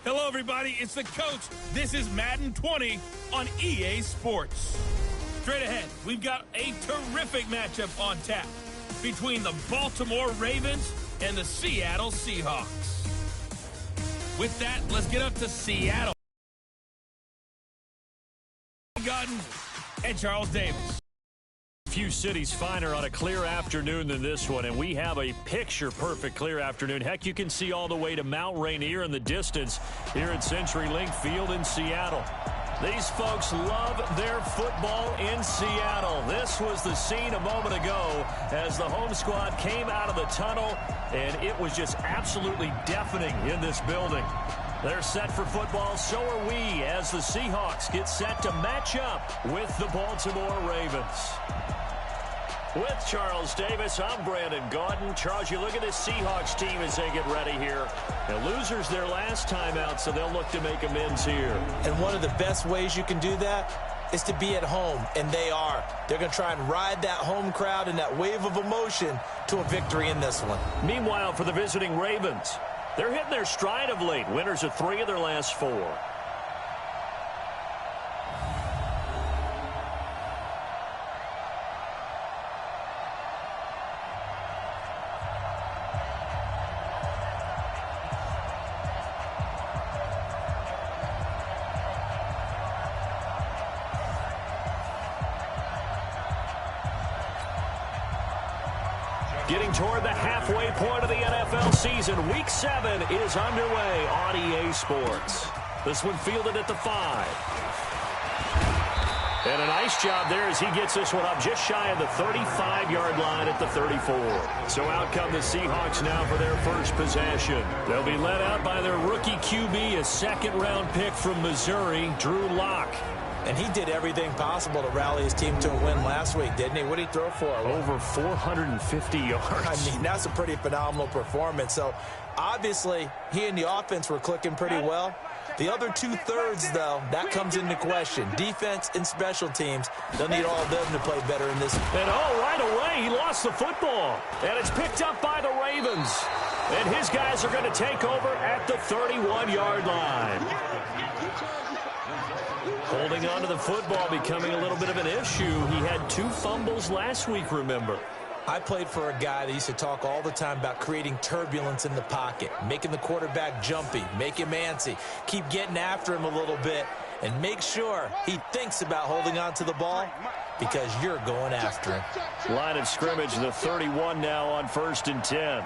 Hello, everybody. It's the coach. This is Madden 20 on EA Sports. Straight ahead, we've got a terrific matchup on tap between the Baltimore Ravens and the Seattle Seahawks. With that, let's get up to Seattle. Godden and Charles Davis. Few cities finer on a clear afternoon than this one, and we have a picture-perfect clear afternoon. Heck, you can see all the way to Mount Rainier in the distance here at CenturyLink Field in Seattle. These folks love their football in Seattle. This was the scene a moment ago as the home squad came out of the tunnel, and it was just absolutely deafening in this building. They're set for football, so are we, as the Seahawks get set to match up with the Baltimore Ravens. With Charles Davis, I'm Brandon Gaudin. Charles, you look at this Seahawks team as they get ready here. The losers their last time out, so they'll look to make amends here. And one of the best ways you can do that is to be at home, and they are. They're going to try and ride that home crowd and that wave of emotion to a victory in this one. Meanwhile, for the visiting Ravens, they're hitting their stride of late. Winners of 3 of their last 4. Getting toward the halfway point of the NFL season, Week 7 is underway on EA Sports. This one fielded at the 5. And a nice job there as he gets this one up just shy of the 35-yard line at the 34. So out come the Seahawks now for their first possession. They'll be led out by their rookie QB, a second-round pick from Missouri, Drew Lock. And he did everything possible to rally his team to a win last week, didn't he? What did he throw for? Over 450 yards. I mean, that's a pretty phenomenal performance. So, obviously, he and the offense were clicking pretty well. The other 2/3, though, that comes into question. Defense and special teams, they'll need all of them to play better in this. And, right away, he lost the football. And it's picked up by the Ravens. And his guys are going to take over at the 31-yard line. Holding on to the football becoming a little bit of an issue. He had 2 fumbles last week, remember. I played for a guy that used to talk all the time about creating turbulence in the pocket, making the quarterback jumpy, make him antsy, keep getting after him a little bit, and make sure he thinks about holding on to the ball because you're going after him. Line of scrimmage, the 31 now on 1st and 10.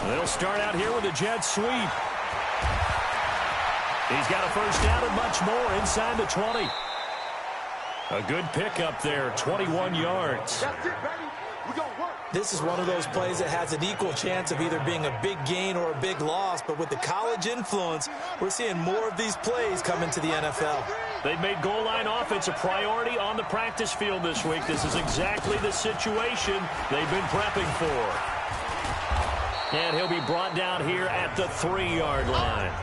They'll start out here with a jet sweep. He's got a first down and much more inside the 20. A good pickup there, 21 yards. This is one of those plays that has an equal chance of either being a big gain or a big loss, but with the college influence, we're seeing more of these plays come into the NFL. They've made goal line offense a priority on the practice field this week. This is exactly the situation they've been prepping for. And he'll be brought down here at the 3-yard line.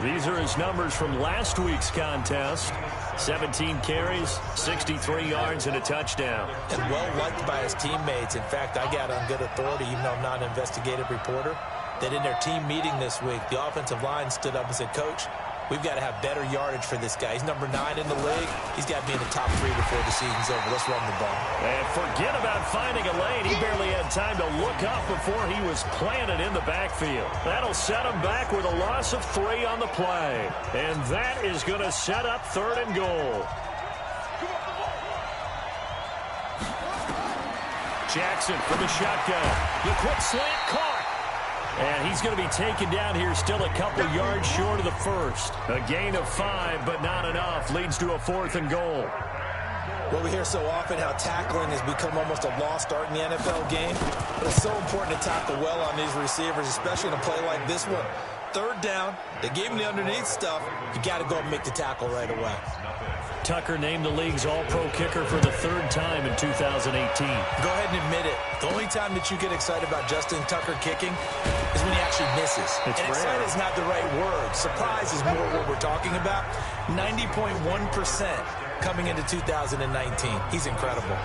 These are his numbers from last week's contest. 17 carries, 63 yards, and a touchdown. And well-liked by his teammates. In fact, I got on good authority, even though I'm not an investigative reporter, that in their team meeting this week, the offensive line stood up and said, Coach, we've got to have better yardage for this guy. He's number 9 in the league. He's got to be in the top 3 before the season's over. Let's run the ball. And forget about finding a lane. He barely had time to look up before he was planted in the backfield. That'll set him back with a loss of 3 on the play. And that is going to set up 3rd and goal. Jackson from the shotgun. The quick slant caught. And he's going to be taken down here still a couple yards short of the first. A gain of 5, but not enough. Leads to a 4th and goal. Well, we hear so often how tackling has become almost a lost art in the NFL game. But it's so important to tackle well on these receivers, especially in a play like this one. 3rd down, they gave him the underneath stuff. You got to go and make the tackle right away. Tucker named the league's all-pro kicker for the 3rd time in 2018. Go ahead and admit it. The only time that you get excited about Justin Tucker kicking is when he actually misses. It's and rare. excited is not the right word. Surprise is more what we're talking about. 90.1% coming into 2019. He's incredible.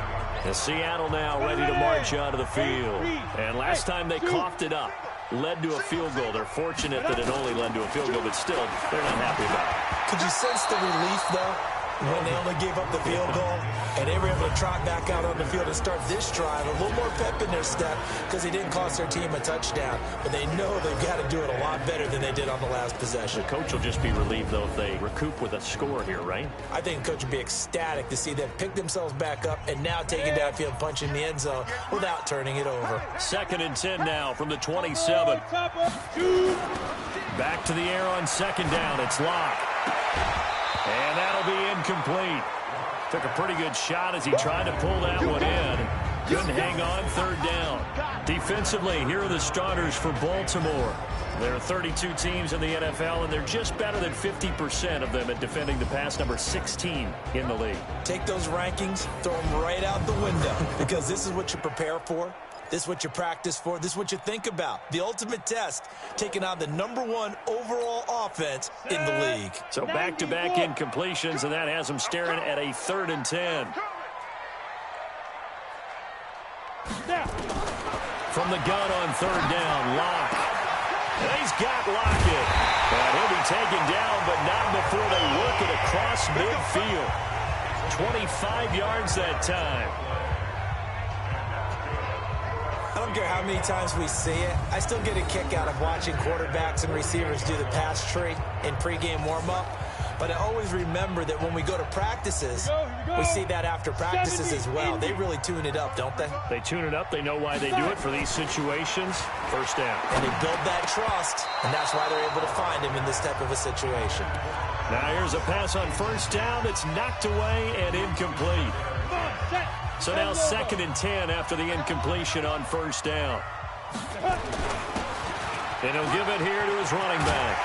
The Seattle now ready to march onto the field. And last time they coughed it up. led to a field goal. They're fortunate that it only led to a field goal, but still, they're not happy about it. Could you sense the relief, though, when they only gave up the field goal and they were able to trot back out on the field and start this drive? A little more pep in their step because they didn't cost their team a touchdown, but they know they've got to do it a lot better than they did on the last possession. The coach will just be relieved, though, if they recoup with a score here, right? I think the coach would be ecstatic to see them pick themselves back up and now take it downfield and punch in the end zone without turning it over. 2nd and 10 now from the 27. Back to the air on 2nd down. It's Locke. And that'll be incomplete. Took a pretty good shot as he tried to pull that one in. Couldn't hang on 3rd down. Defensively, here are the starters for Baltimore. There are 32 teams in the NFL, and they're just better than 50% of them at defending the pass, number 16 in the league. Take those rankings, throw them right out the window, because this is what you prepare for. This is what you practice for. This is what you think about. The ultimate test, taking on the #1 overall offense in the league. So back-to-back incompletions, and that has them staring at a 3rd and 10. From the gun on 3rd down, Locke. And he's got Lockett. And he'll be taken down, but not before they work it across midfield. 25 yards that time. I don't care how many times we see it. I still get a kick out of watching quarterbacks and receivers do the pass tree in pregame warm-up. But I always remember that when we go to practices, we see that after practices as well. They really tune it up, don't they? They tune it up. They know why they do it for these situations. 1st down. And they build that trust, and that's why they're able to find him in this type of a situation. Now here's a pass on 1st down. It's knocked away and incomplete. So now 2nd and 10 after the incompletion on 1st down. And he'll give it here to his running back.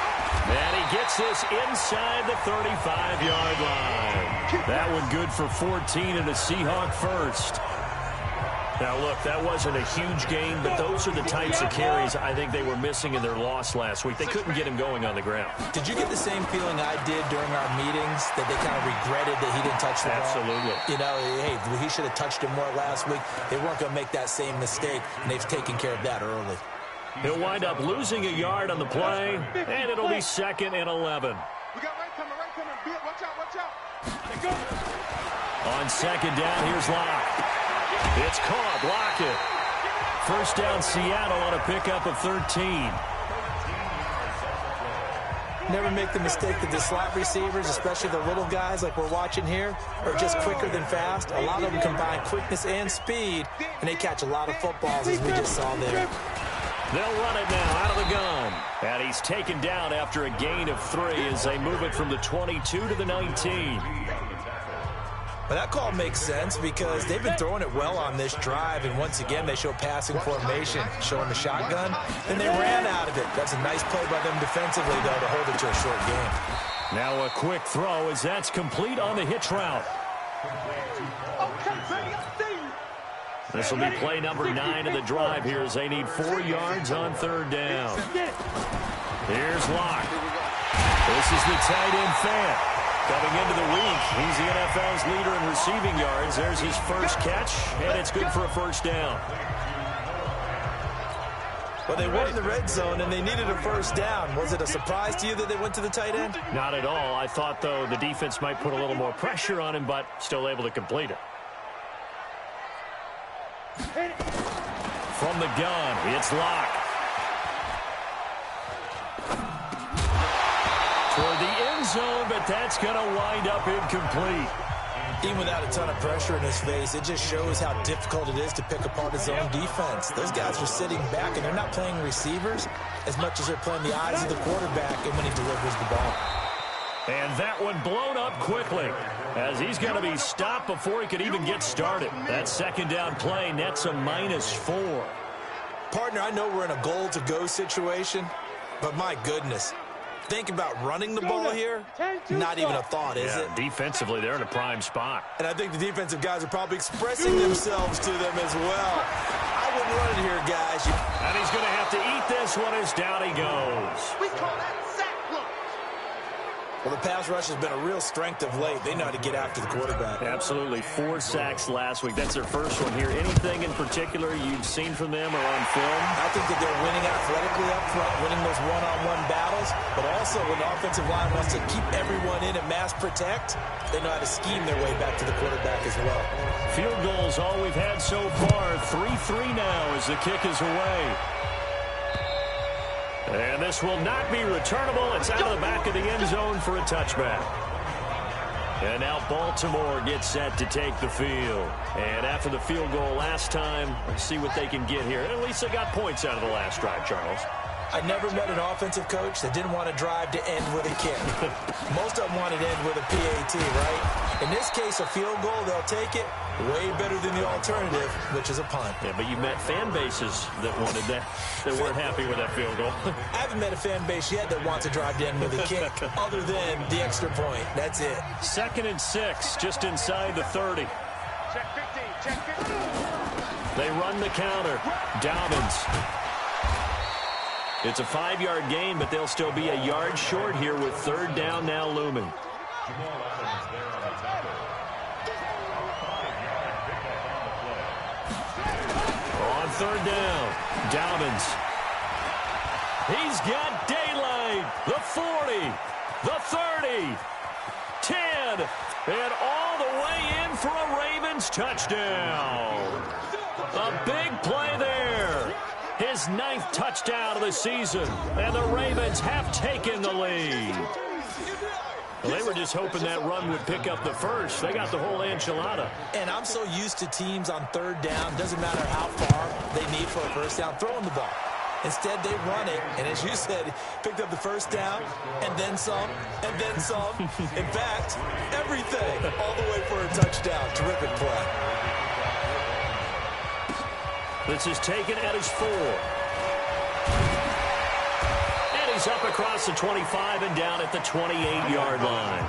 And he gets this inside the 35-yard line. That one good for 14 and a Seahawk first. Now, look, that wasn't a huge game, but those are the types of carries I think they were missing in their loss last week. They couldn't get him going on the ground. Did you get the same feeling I did during our meetings, that they kind of regretted that he didn't touch the ball? Absolutely. You know, hey, he should have touched him more last week. They weren't going to make that same mistake, and they've taken care of that early. He'll wind up losing a yard on the play, and it'll be 2nd and 11. We got right coming. Watch out. On 2nd down, here's Locke. It's caught. Lockett. 1st down, Seattle on a pickup of 13. Never make the mistake that the slot receivers, especially the little guys like we're watching here, are just quicker than fast. A lot of them combine quickness and speed, and they catch a lot of footballs, as we just saw there. They'll run it now out of the gun. And he's taken down after a gain of 3 as they move it from the 22 to the 19. But that call makes sense because they've been throwing it well on this drive, and once again they show passing formation, showing the shotgun, and they ran out of it. That's a nice play by them defensively, though, to hold it to a short game. Now a quick throw as that's complete on the hitch route. This will be play number 9 of the drive here as they need 4 yards on 3rd down. Here's Locke. This is the tight end Fant. Coming into the week, he's the NFL's leader in receiving yards. There's his first catch, and it's good for a 1st down. Well, they were in the red zone, and they needed a 1st down. Was it a surprise to you that they went to the tight end? Not at all. I thought, though, the defense might put a little more pressure on him, but still able to complete it. From the gun, it's Locke. Toward the end zone, but that's going to wind up incomplete. Even without a ton of pressure in his face, it just shows how difficult it is to pick apart his own defense. Those guys are sitting back, and they're not playing receivers as much as they're playing the eyes of the quarterback and when he delivers the ball. And that one blown up quickly as he's going to be stopped before he could even get started. That 2nd down play nets a -4. Partner, I know we're in a goal-to-go situation, but my goodness. Think about running the ball here. Not even a thought, is it? Defensively, they're in a prime spot. And I think the defensive guys are probably expressing themselves to them as well. I wouldn't run it here, guys. And he's going to have to eat this one as down he goes. We call that sack lunch. Well, the pass rush has been a real strength of late. They know how to get after the quarterback. Absolutely. 4 sacks last week. That's their first one here. Anything in particular you've seen from them or on film? I think that they're winning athletically up front, winning those one-on-one battles, but also when the offensive line wants to keep everyone in and mass protect, they know how to scheme their way back to the quarterback as well. Field goals all we've had so far. 3-3 now as the kick is away. And this will not be returnable. It's out of the back of the end zone for a touchback. And now Baltimore gets set to take the field. And after the field goal last time, let's see what they can get here. At least they got points out of the last drive, Charles. I never met an offensive coach that didn't want to drive to end with a kick. Most of them wanted to end with a PAT, right? In this case, a field goal, they'll take it. Way better than the alternative, which is a punt. Yeah, but you met fan bases that wanted that, that weren't happy with that field goal. I haven't met a fan base yet that wants to drive to end with a kick, other than the extra point. That's it. 2nd and 6, just inside the 30. Check 15, check 15. They run the counter. Dobbins. It's a 5-yard gain, but they'll still be a yard short here with 3rd down now looming. On 3rd down, Dobbins. He's got daylight. The 40, the 30, 10, and all the way in for a Ravens touchdown. A big play there. His 9th touchdown of the season, and the Ravens have taken the lead. Well, they were just hoping that run would pick up the first. They got the whole enchilada. And I'm so used to teams on 3rd down, doesn't matter how far they need for a first down, throwing the ball. Instead, they run it, and as you said, picked up the first down, and then some, and then some. In fact, everything, all the way for a touchdown. Terrific play. This is taken at his 4. And he's up across the 25 and down at the 28-yard line.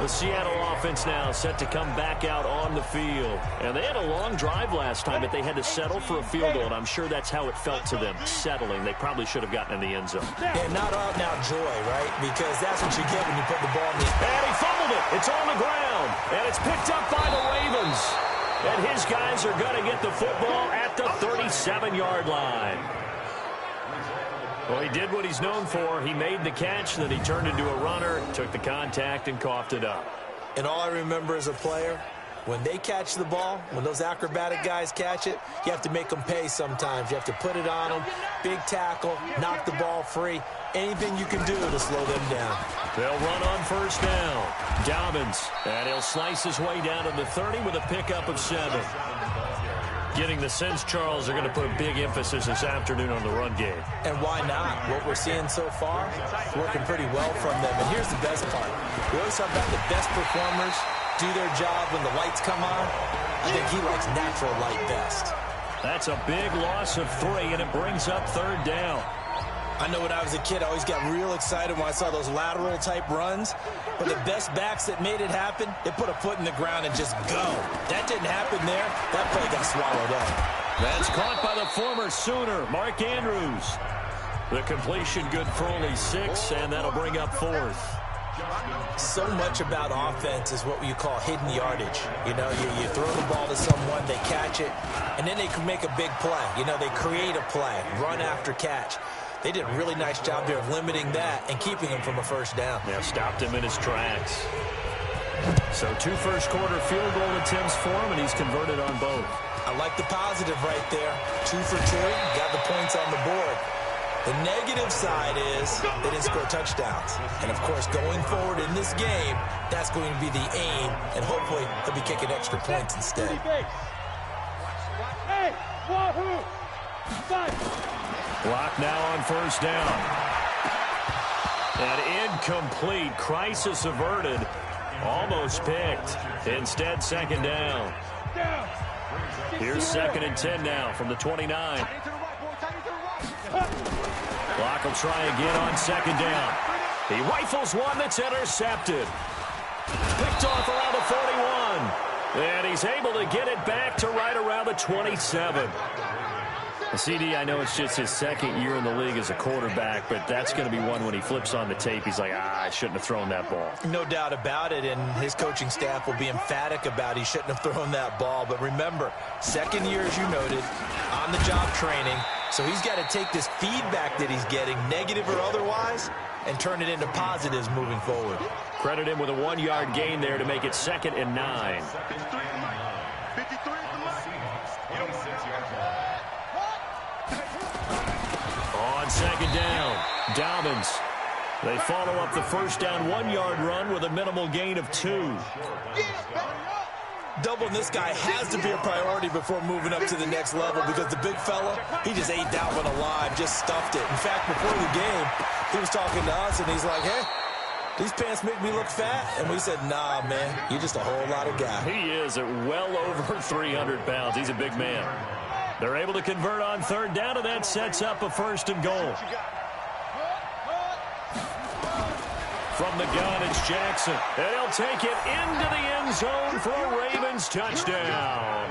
The Seattle offense now set to come back out on the field. And they had a long drive last time, but they had to settle for a field goal, and I'm sure that's how it felt to them, settling. They probably should have gotten in the end zone. And not out now joy, right? Because that's what you get when you put the ball in the... And he fumbled it. It's on the ground. And it's picked up by the Ravens. And his guys are going to get the football at the 37-yard line. Well, he did what he's known for. He made the catch, then he turned into a runner, took the contact, and coughed it up. And all I remember as a player, when they catch the ball, when those acrobatic guys catch it, you have to make them pay sometimes. You have to put it on them, big tackle, knock the ball free. Anything you can do to slow them down. They'll run on 1st down. Dobbins, and he'll slice his way down to the 30 with a pickup of 7. Getting the sense, Charles, they're going to put a big emphasis this afternoon on the run game. And why not? What we're seeing so far, working pretty well from them. And here's the best part. We always talk about the best performers do their job when the lights come on. I think he likes natural light best. That's a big loss of 3, and it brings up 3rd down. I know when I was a kid, I always got real excited when I saw those lateral-type runs. But the best backs that made it happen, they put a foot in the ground and just go. That didn't happen there. That play got swallowed up. That's caught by the former Sooner, Mark Andrews. The completion good for only 6, and that'll bring up 4th. So much about offense is what you call hidden yardage. You know, you throw the ball to someone, they catch it, and then they can make a big play. You know, they create a play, run after catch. They did a really nice job there of limiting that and keeping him from a first down. Yeah, stopped him in his tracks. So 2 first-quarter field goal attempts for him, and he's converted on both. I like the positive right there. 2 for 2, got the points on the board. The negative side is they didn't score touchdowns. And, of course, going forward in this game, that's going to be the aim, and hopefully they'll be kicking extra points instead. Hey, wahoo! Block now on 1st down. And incomplete. Crisis averted. Almost picked. Instead, 2nd down. Here's 2nd and 10 now from the 29. Block will try again on 2nd down. He rifles one that's intercepted. Picked off around the 41. And he's able to get it back to right around the 27. CD, I know it's just his second year in the league as a quarterback, but that's going to be one when he flips on the tape. He's like, I shouldn't have thrown that ball. No doubt about it, and his coaching staff will be emphatic about he shouldn't have thrown that ball. But remember, second year, as you noted, on-the-job training. So he's got to take this feedback that he's getting, negative or otherwise, and turn it into positives moving forward. Credit him with a 1-yard gain there to make it 2nd and 9. On 2nd down, Dobbins. They follow up the first down 1-yard run with a minimal gain of 2. Doubling this guy has to be a priority before moving up to the next level because the big fella, he just ate that one alive, just stuffed it. In fact, before the game, he was talking to us, and he's like, hey, these pants make me look fat. And we said, nah, man, you're just a whole lot of guy. He is at well over 300 pounds. He's a big man. They're able to convert on 3rd down, and that sets up a 1st and goal. From the gun, it's Jackson. And he'll take it into the end zone for a Ravens touchdown.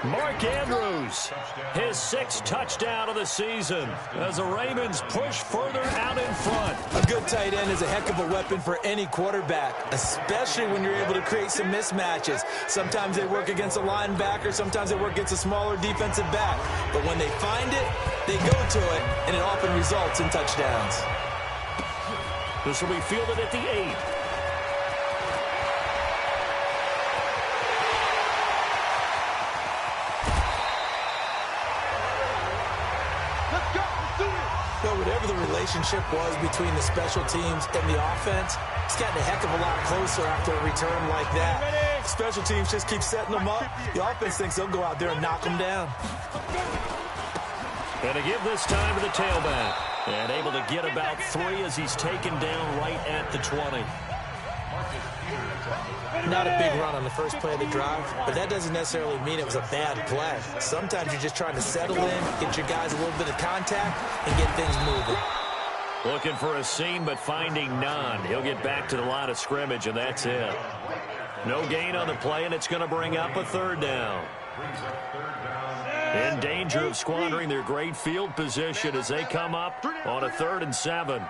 Mark Andrews, his 6th touchdown of the season as the Ravens push further out in front. A good tight end is a heck of a weapon for any quarterback, especially when you're able to create some mismatches. Sometimes they work against a linebacker, sometimes they work against a smaller defensive back. But when they find it, they go to it, and it often results in touchdowns. This will be fielded at the 8. Well, whatever the relationship was between the special teams and the offense, it's gotten a heck of a lot closer after a return like that. Special teams just keep setting them up. The offense thinks they'll go out there and knock them down. And to give this time to the tailback. And able to get about 3 as he's taken down right at the 20. Not a big run on the first play of the drive, but that doesn't necessarily mean it was a bad play. Sometimes you're just trying to settle in, get your guys a little bit of contact, and get things moving. Looking for a seam, but finding none. He'll get back to the line of scrimmage, and that's it. No gain on the play, and it's going to bring up a 3rd down. In danger of squandering their great field position as they come up on a 3rd and 7.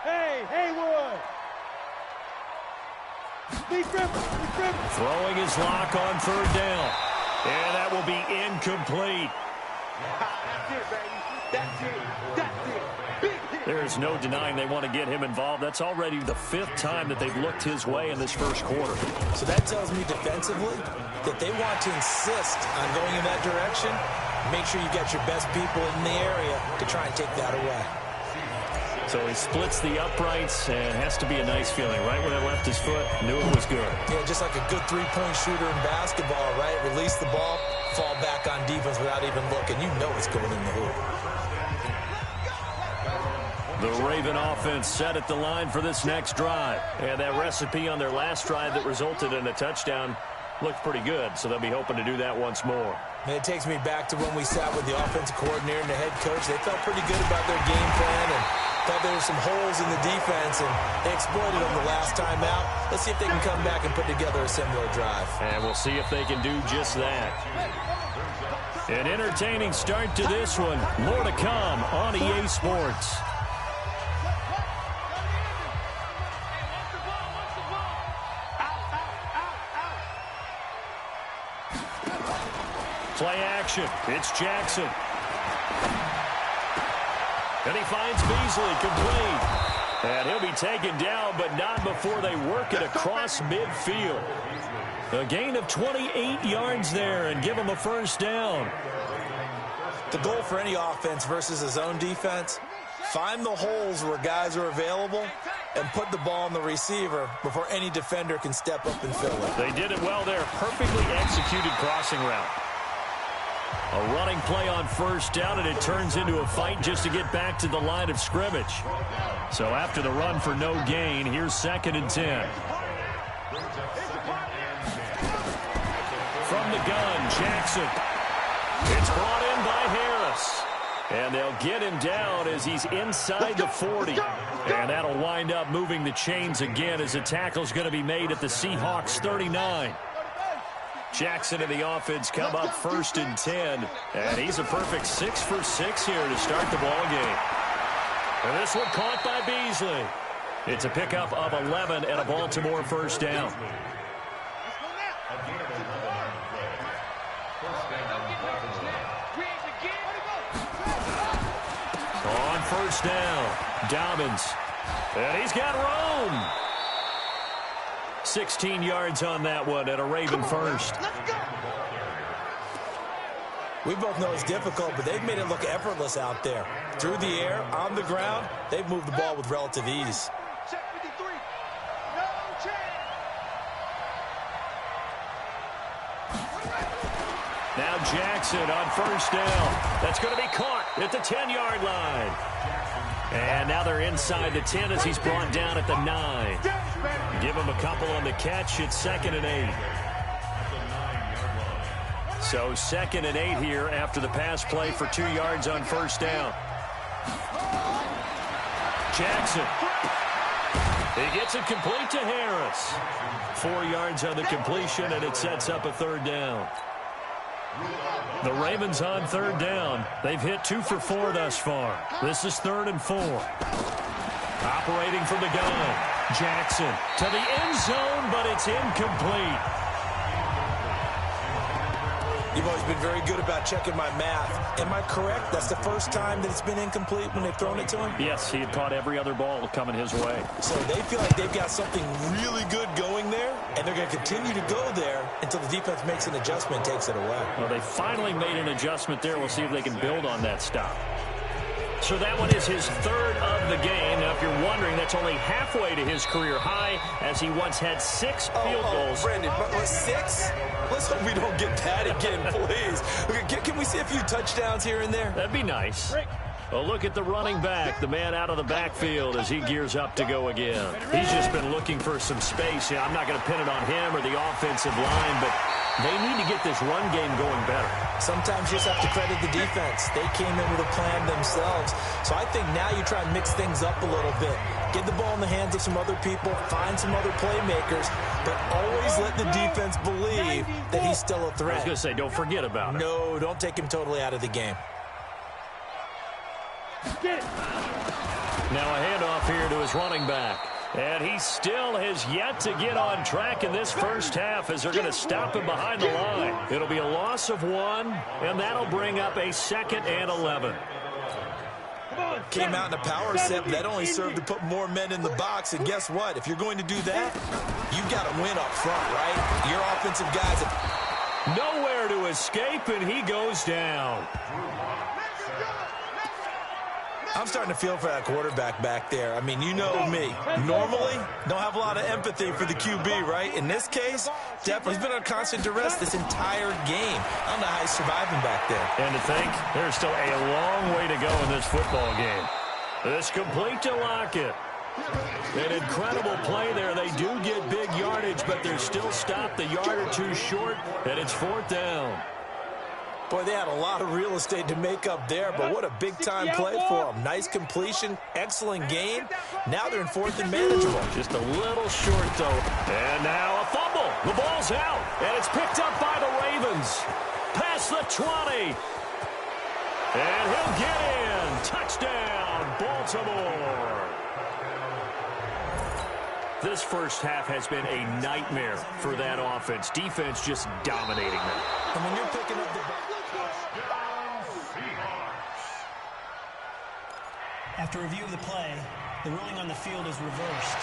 Hey, Haywood! Throwing his lock on 3rd down. And that will be incomplete. That's it, baby. That's it. That's it. Big hit. There's no denying they want to get him involved. That's already the 5th time that they've looked his way in this first quarter. So that tells me defensively that they want to insist on going in that direction. Make sure you get your best people in the area to try and take that away. So he splits the uprights, and it has to be a nice feeling. Right when it left his foot, knew it was good. Yeah, just like a good three-point shooter in basketball, right? Release the ball, fall back on defense without even looking. You know it's going in the hoop. The Raven offense set at the line for this next drive. And that recipe on their last drive that resulted in a touchdown looked pretty good, so they'll be hoping to do that once more. Man, it takes me back to when we sat with the offensive coordinator and the head coach. They felt pretty good about their game plan and thought there were some holes in the defense, and they exploited them the last time out. Let's see if they can come back and put together a similar drive. And we'll see if they can do just that. An entertaining start to this one. More to come on EA Sports. Play action. It's Jackson. And he finds Beasley complete. And he'll be taken down, but not before they work it across midfield. A gain of 28 yards there and give him a 1st down. The goal for any offense versus a zone defense, find the holes where guys are available and put the ball on the receiver before any defender can step up and fill it. They did it well there. Perfectly executed crossing route. A running play on 1st down, and it turns into a fight just to get back to the line of scrimmage. So after the run for no gain, here's 2nd and 10. From the gun, Jackson. It's brought in by Harris. And they'll get him down as he's inside the 40. And that'll wind up moving the chains again as the tackle's going to be made at the Seahawks 39. Jackson and the offense come up 1st and 10. And he's a perfect 6 for 6 here to start the ball game. And this one caught by Beasley. It's a pickup of 11 and a Baltimore first down. On first down, Dobbins. And he's got room. 16 yards on that one and a Raven first. We both know it's difficult, but they've made it look effortless out there. Through the air, on the ground, they've moved the ball with relative ease. Now Jackson on first down. That's going to be caught at the 10-yard line. And now they're inside the 10 as he's brought down at the 9. Give him a couple on the catch. It's 2nd and 8. So 2nd and 8 here after the pass play for 2 yards on first down. Jackson. He gets it complete to Harris. 4 yards on the completion, and it sets up a 3rd down. The Ravens on 3rd down. They've hit 2 for 4 thus far. This is 3rd and 4. Operating from the gun. Jackson to the end zone, but it's incomplete. You've always been very good about checking my math. Am I correct? That's the first time that it's been incomplete when they've thrown it to him? Yes, he had caught every other ball coming his way. So they feel like they've got something really good going there, and they're going to continue to go there until the defense makes an adjustment and takes it away. Well, they finally made an adjustment there. We'll see if they can build on that stop. So that one is his 3rd of the game. Now, if you're wondering, that's only halfway to his career high, as he once had 6 field goals. Brandon, but 6? Let's hope we don't get that again, please. Okay, can we see a few touchdowns here and there? That'd be nice. Well, look at the running back, the man out of the backfield as he gears up to go again. He's just been looking for some space. Yeah, I'm not going to pin it on him or the offensive line, but they need to get this run game going better. Sometimes you just have to credit the defense. They came in with a plan themselves. So I think now you try and mix things up a little bit. Get the ball in the hands of some other people, find some other playmakers, but always let the defense believe that he's still a threat. I was going to say, don't forget about it. No, don't take him totally out of the game. Now a handoff here to his running back. And he still has yet to get on track in this first half as they're going to stop him behind the line. It'll be a loss of 1, and that'll bring up a 2nd and 11. Came out in a power set, but that only served to put more men in the box. And guess what? If you're going to do that, you've got to win up front, right? Your offensive guys have nowhere to escape, and he goes down. I'm starting to feel for that quarterback back there. I mean, you know me. Normally, don't have a lot of empathy for the QB, right? In this case, definitely, he's been on constant duress this entire game. I don't know how he's surviving back there. And to think, there's still a long way to go in this football game. It's complete to Lockett. An incredible play there. They do get big yardage, but they're still stopped a yard or two short, and it's 4th down. Boy, they had a lot of real estate to make up there, but what a big-time play for them. Nice completion, excellent game. Now they're in 4th and manageable. Just a little short, though. And now a fumble. The ball's out, and it's picked up by the Ravens. Past the 20. And he'll get in. Touchdown, Baltimore. This first half has been a nightmare for that offense. Defense just dominating them. And when you're picking up the ball. After review of the play, the ruling on the field is reversed.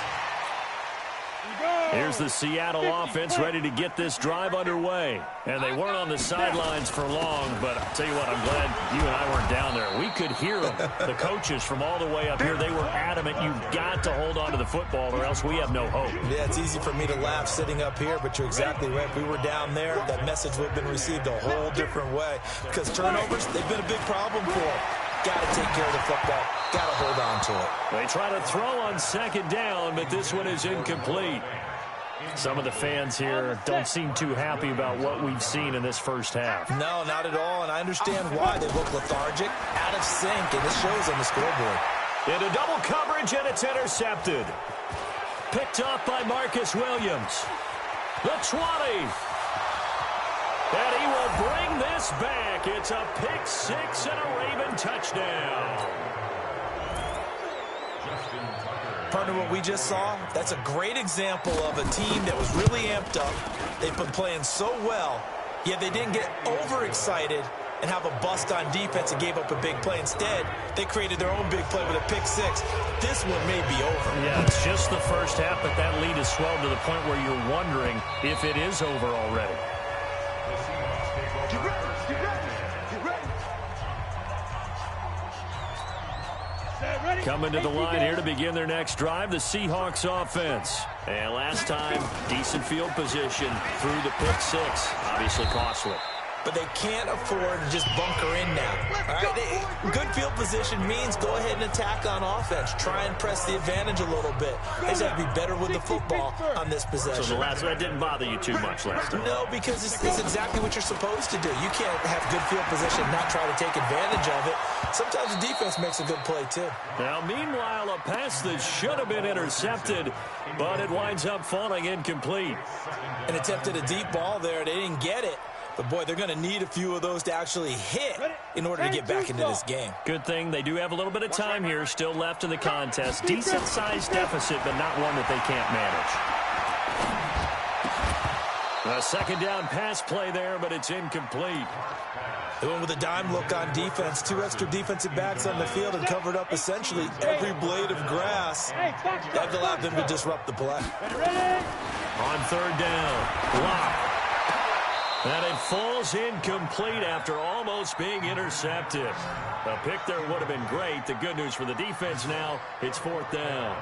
Here's the Seattle offense ready to get this drive underway. And they weren't on the sidelines for long, but I'll tell you what, I'm glad you and I weren't down there. We could hear them, the coaches from all the way up here. They were adamant, you've got to hold on to the football or else we have no hope. Yeah, it's easy for me to laugh sitting up here, but you're exactly right. If we were down there, that message would have been received a whole different way. Because turnovers, they've been a big problem for them. Got to take care of the football. Got to hold on to it. They try to throw on 2nd down, but this one is incomplete. Some of the fans here don't seem too happy about what we've seen in this first half. No, not at all, and I understand why. They look lethargic, out of sync, and it shows on the scoreboard. Into double coverage, and it's intercepted. Picked up by Marcus Williams. The 20. And he will bring this back. It's a pick six and a Raven touchdown. Partner, what we just saw, that's a great example of a team that was really amped up. They've been playing so well, yet they didn't get overexcited and have a bust on defense and gave up a big play. Instead, they created their own big play with a pick six. This one may be over. Yeah, it's just the first half, but that lead has swelled to the point where you're wondering if it is over already. Get ready, get ready, get ready. Coming to the line here to begin their next drive, the Seahawks offense. And last time, decent field position through the pick six. Obviously costly. But they can't afford to just bunker in now. All right? Good field position means go ahead and attack on offense. Try and press the advantage a little bit. They just have to be better with the football on this possession. So that didn't bother you too much last time? No, because it's exactly what you're supposed to do. You can't have good field position and not try to take advantage of it. Sometimes the defense makes a good play, too. Now, meanwhile, a pass that should have been intercepted, but it winds up falling incomplete. And attempted a deep ball there. They didn't get it. But, boy, they're going to need a few of those to actually hit in order to get back into this game. Good thing they do have a little bit of time here still left in the contest. Decent-sized deficit, but not one that they can't manage. A second down pass play there, but it's incomplete. They went with a dime look on defense. 2 extra defensive backs on the field and covered up essentially every blade of grass. That allowed them to disrupt the play. On third down, block. And it falls incomplete after almost being intercepted. A pick there would have been great. The good news for the defense now, it's fourth down.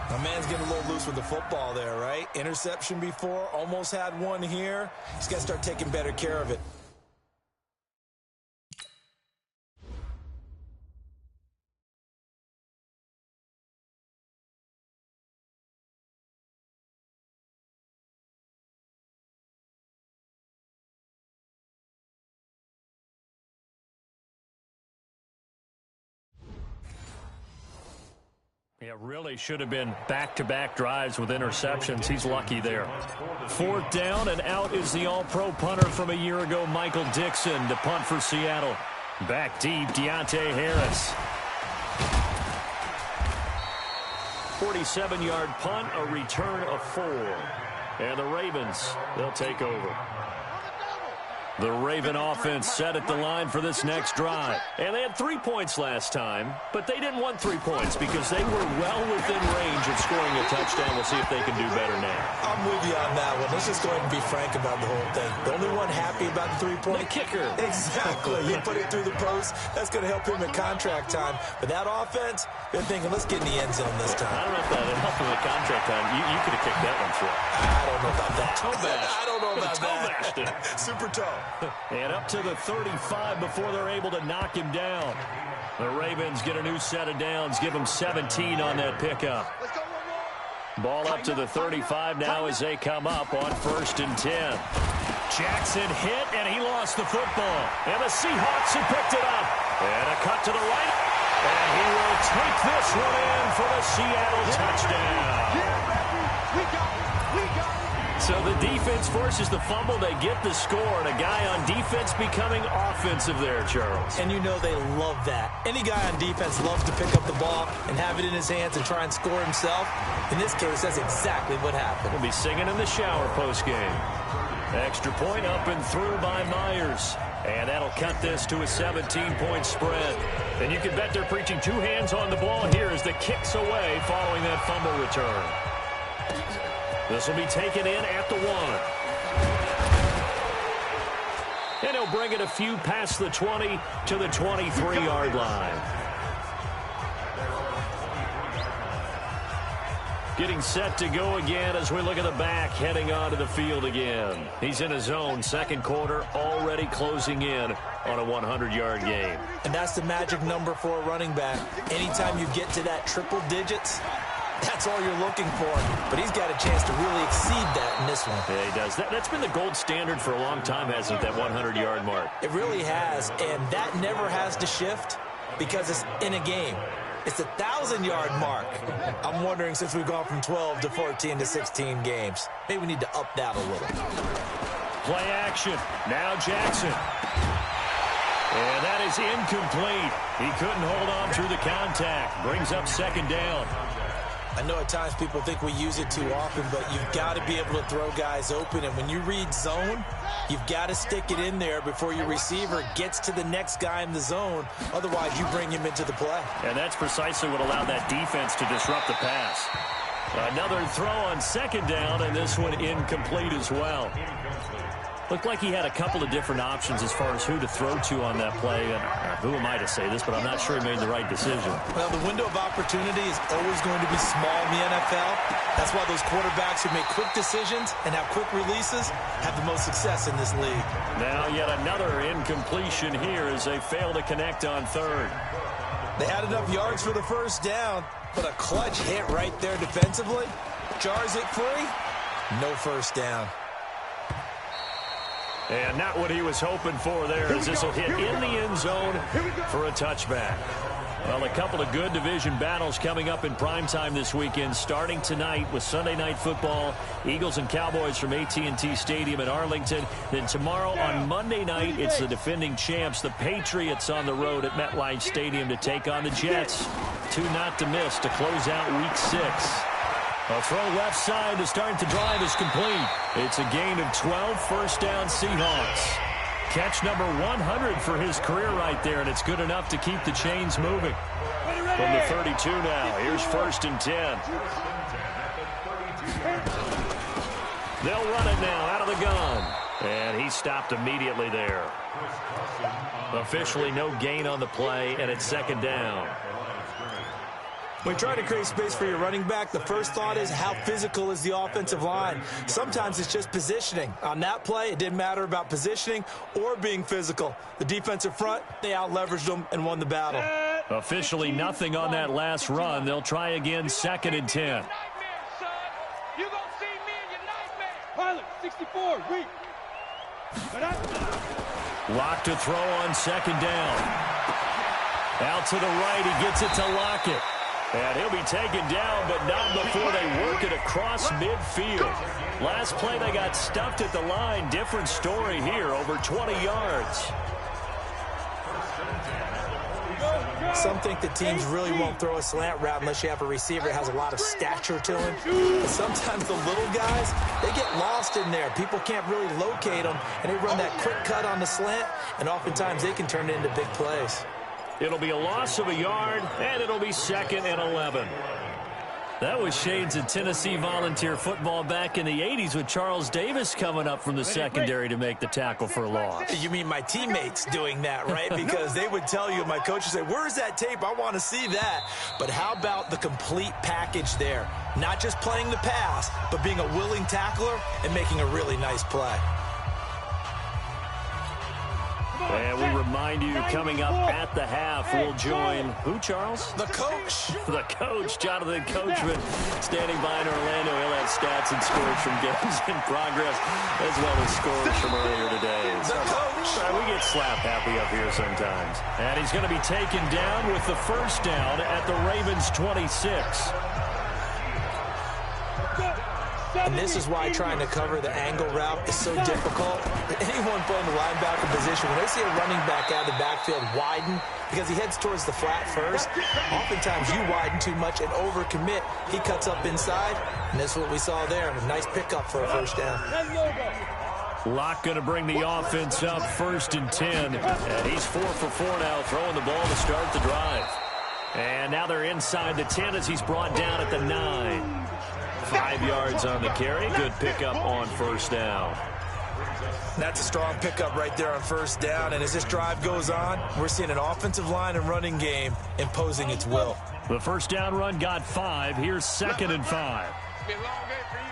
My man's getting a little loose with the football there, right? Interception before, almost had one here. He's got to start taking better care of it. Yeah, really should have been back-to-back drives with interceptions. He's lucky there. Fourth down, and out is the all-pro punter from a year ago, Michael Dixon, to punt for Seattle. Back deep, Deontay Harris. 47-yard punt, a return of 4. And the Ravens, they'll take over. The Raven offense set at the line for this next drive. And they had 3 points last time, but they didn't want 3 points because they were well within range of scoring a touchdown. We'll see if they can do better now. I'm with you on that one. Let's just go ahead and be frank about the whole thing. The only one happy about the 3-point? The kicker. Exactly. You put it through the post. That's going to help him in contract time. But that offense, they're thinking, let's get in the end zone this time. I don't know if that would help him in contract time. You could have kicked that one through. I don't know about that. Toe bash. I don't know about that. Super toe. And up to the 35 before they're able to knock him down. The Ravens get a new set of downs, give them 17 on that pickup. Ball up to the 35 now as they come up on 1st and 10. Jackson hit, and he lost the football. And the Seahawks have picked it up. And a cut to the right. And he will take this one in for the Seattle touchdown. We got it. We got it. So the defense forces the fumble. They get the score, and a guy on defense becoming offensive there, Charles. And you know they love that. Any guy on defense loves to pick up the ball and have it in his hands and try and score himself. In this case, that's exactly what happened. He'll be singing in the shower postgame. Extra point up and through by Myers. And that'll cut this to a 17-point spread. And you can bet they're preaching 2 hands on the ball here as the kick's away following that fumble return. This will be taken in at the 1. And he'll bring it a few past the 20 to the 23-yard line. Getting set to go again as we look at the back heading onto the field again. He's in his zone, second quarter, already closing in on a 100-yard game. And that's the magic number for a running back. Anytime you get to that triple digits, that's all you're looking for. But he's got a chance to really exceed that in this one. Yeah, he does. That's been the gold standard for a long time, hasn't it, that 100-yard mark? It really has, and that never has to shift because it's in a game. It's a 1,000-yard mark. I'm wondering, since we've gone from 12 to 14 to 16 games, maybe we need to up that a little. Play action. Now Jackson. And that is incomplete. He couldn't hold on through the contact. Brings up second down. I know at times people think we use it too often, but you've got to be able to throw guys open. And when you read zone, you've got to stick it in there before your receiver gets to the next guy in the zone. Otherwise, you bring him into the play. And that's precisely what allowed that defense to disrupt the pass. Another throw on second down, and this one incomplete as well. Looked like he had a couple of different options as far as who to throw to on that play. And who am I to say this, but I'm not sure he made the right decision. Well, the window of opportunity is always going to be small in the NFL. That's why those quarterbacks who make quick decisions and have quick releases have the most success in this league. Now yet another incompletion here as they fail to connect on third. They had enough yards for the first down, but a clutch hit right there defensively. Jars it free. No first down. And not what he was hoping for there, as this will hit in the end zone for a touchback. Well, a couple of good division battles coming up in primetime this weekend, starting tonight with Sunday Night Football, Eagles and Cowboys from AT&T Stadium in Arlington. Then tomorrow on Monday night, it's the defending champs, the Patriots, on the road at MetLife Stadium to take on the Jets. Two not to miss to close out Week 6. A throw left side to start the drive is complete. It's a gain of 12, first down Seahawks. Catch number 100 for his career right there, and it's good enough to keep the chains moving. From the 32 now, here's first and 10. They'll run it now out of the gun. And he stopped immediately there. Officially no gain on the play, and it's second down. When trying to create space for your running back, the first thought is how physical is the offensive line. Sometimes it's just positioning. On that play, it didn't matter about positioning or being physical. The defensive front, they out-leveraged them and won the battle. Officially nothing on that last run. They'll try again, second and 10. You're going to see me in your nightmare. Pilot, 64, weak. Lock to throw on second down. Out to the right, he gets it to Lockett. And he'll be taken down, but not before they work it across midfield. Last play, they got stuffed at the line. Different story here, over 20 yards. Some think the teams really won't throw a slant route unless you have a receiver that has a lot of stature to him. But sometimes the little guys, they get lost in there. People can't really locate them, and they run that quick cut on the slant, and oftentimes they can turn it into big plays. It'll be a loss of a yard, and it'll be second and 11. That was shades of Tennessee volunteer football back in the 80s with Charles Davis coming up from the secondary to make the tackle for a loss. You mean my teammates doing that, right? Because they would tell you, my coach would say, where's that tape? I want to see that. But how about the complete package there? Not just playing the pass, but being a willing tackler and making a really nice play. And we remind you, coming up at the half, we'll join who, Charles? The coach. The coach, Jonathan Coachman, standing by in Orlando. He'll have stats and scores from games in progress, as well as scores from earlier today. The coach. We get slap happy up here sometimes. And he's going to be taken down with the first down at the Ravens' 26. And this is why trying to cover the angle route is so difficult. Anyone playing the linebacker position, when they see a running back out of the backfield widen, because he heads towards the flat first, oftentimes you widen too much and overcommit. He cuts up inside, and that's what we saw there. A nice pickup for a first down. Locke going to bring the offense up, first and 10. And he's 4 for 4 now, throwing the ball to start the drive. And now they're inside the 10 as he's brought down at the 9. 5 yards on the carry. Good pickup on first down. That's a strong pickup right there on first down. And as this drive goes on, we're seeing an offensive line and running game imposing its will. The first down run got 5. Here's second and 5. It's been a long day for you.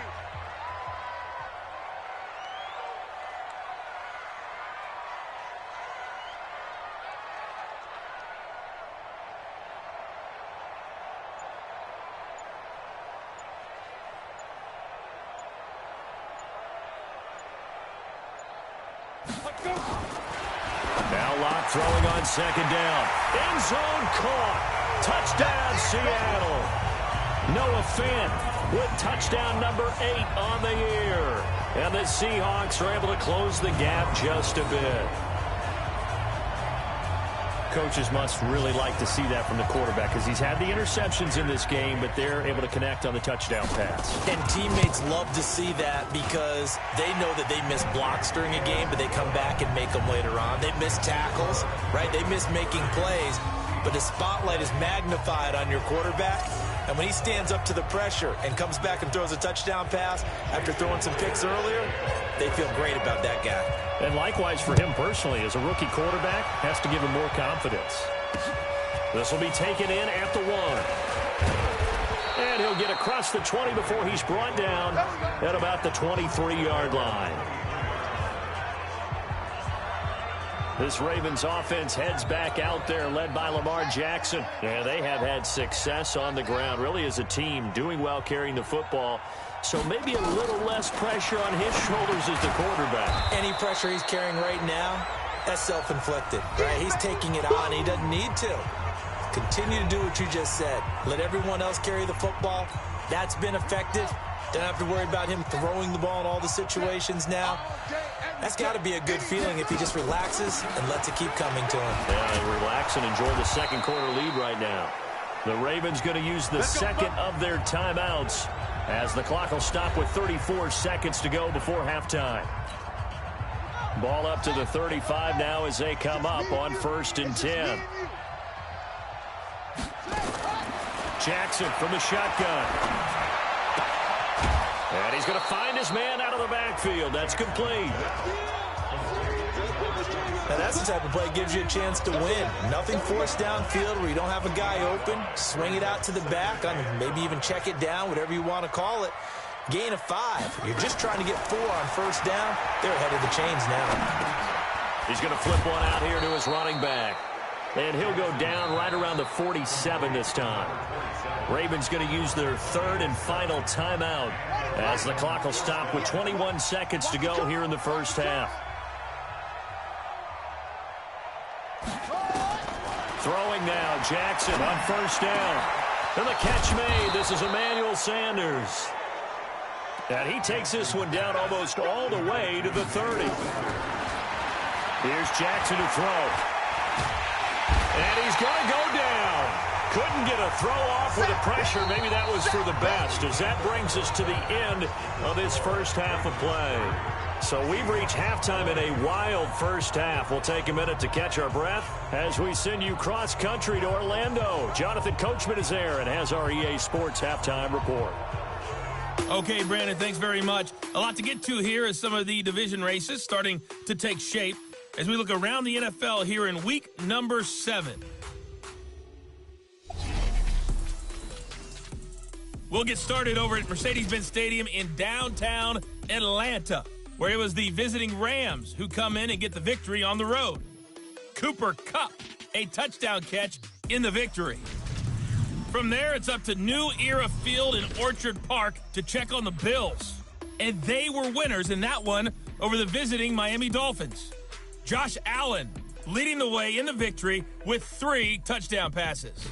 Now Locke throwing on second down. End zone caught. Touchdown, Seattle. Noah Fant with touchdown number 8 on the year. And the Seahawks are able to close the gap just a bit. Coaches must really like to see that from the quarterback because he's had the interceptions in this game, but they're able to connect on the touchdown pass. And teammates love to see that because they know that they miss blocks during a game, but they come back and make them later on. They miss tackles, right? They miss making plays, but the spotlight is magnified on your quarterback. And when he stands up to the pressure and comes back and throws a touchdown pass after throwing some picks earlier, they feel great about that guy. And likewise for him personally, as a rookie quarterback, has to give him more confidence. This will be taken in at the 1. And he'll get across the 20 before he's brought down at about the 23-yard line. This Ravens offense heads back out there, led by Lamar Jackson. And they have had success on the ground, really as a team, doing well carrying the football. So maybe a little less pressure on his shoulders as the quarterback. Any pressure he's carrying right now, that's self-inflicted, right? He's taking it on. He doesn't need to. Continue to do what you just said. Let everyone else carry the football. That's been effective. Don't have to worry about him throwing the ball in all the situations now. That's got to be a good feeling if he just relaxes and lets it keep coming to him. Yeah, relax and enjoy the second quarter lead right now. The Ravens going to use the second of their timeouts as the clock will stop with 34 seconds to go before halftime. Ball up to the 35 now as they come up on 1st and 10. Jackson from the shotgun. And he's going to find his man out of the backfield. That's complete. Now that's the type of play that gives you a chance to win. Nothing forced downfield where you don't have a guy open. Swing it out to the back, maybe even check it down, whatever you want to call it. Gain of 5. You're just trying to get 4 on 1st down. They're ahead of the chains now. He's going to flip one out here to his running back. And he'll go down right around the 47 this time. Ravens going to use their 3rd and final timeout as the clock will stop with 21 seconds to go here in the first half. Throwing now, Jackson on 1st down. And the catch made. This is Emmanuel Sanders. And he takes this one down almost all the way to the 30. Here's Jackson to throw. And he's going to go down. Couldn't get a throw off with the pressure. Maybe that was for the best, as that brings us to the end of this first half of play. So we've reached halftime in a wild first half. We'll take a minute to catch our breath as we send you cross-country to Orlando. Jonathan Coachman is there and has our EA Sports halftime report. Okay, Brandon, thanks very much. A lot to get to here as some of the division races starting to take shape as we look around the NFL here in week number 7. We'll get started over at Mercedes-Benz Stadium in downtown Atlanta, where it was the visiting Rams who come in and get the victory on the road. Cooper Kupp, a touchdown catch in the victory. From there, it's up to New Era Field in Orchard Park to check on the Bills. And they were winners in that one over the visiting Miami Dolphins. Josh Allen leading the way in the victory with 3 touchdown passes.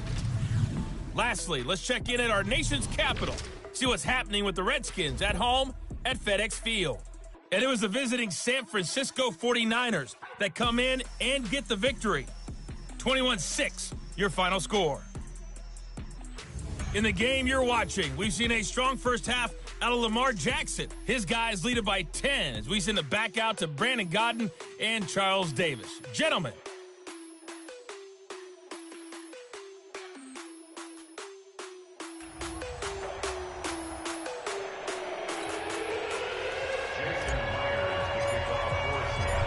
Lastly, let's check in at our nation's capital, see what's happening with the Redskins at home at FedEx Field. And it was the visiting San Francisco 49ers that come in and get the victory. 21-6, your final score. In the game you're watching, we've seen a strong first half out of Lamar Jackson. His guys lead it by 10 as we send it back out to Brandon Godden and Charles Davis. Gentlemen.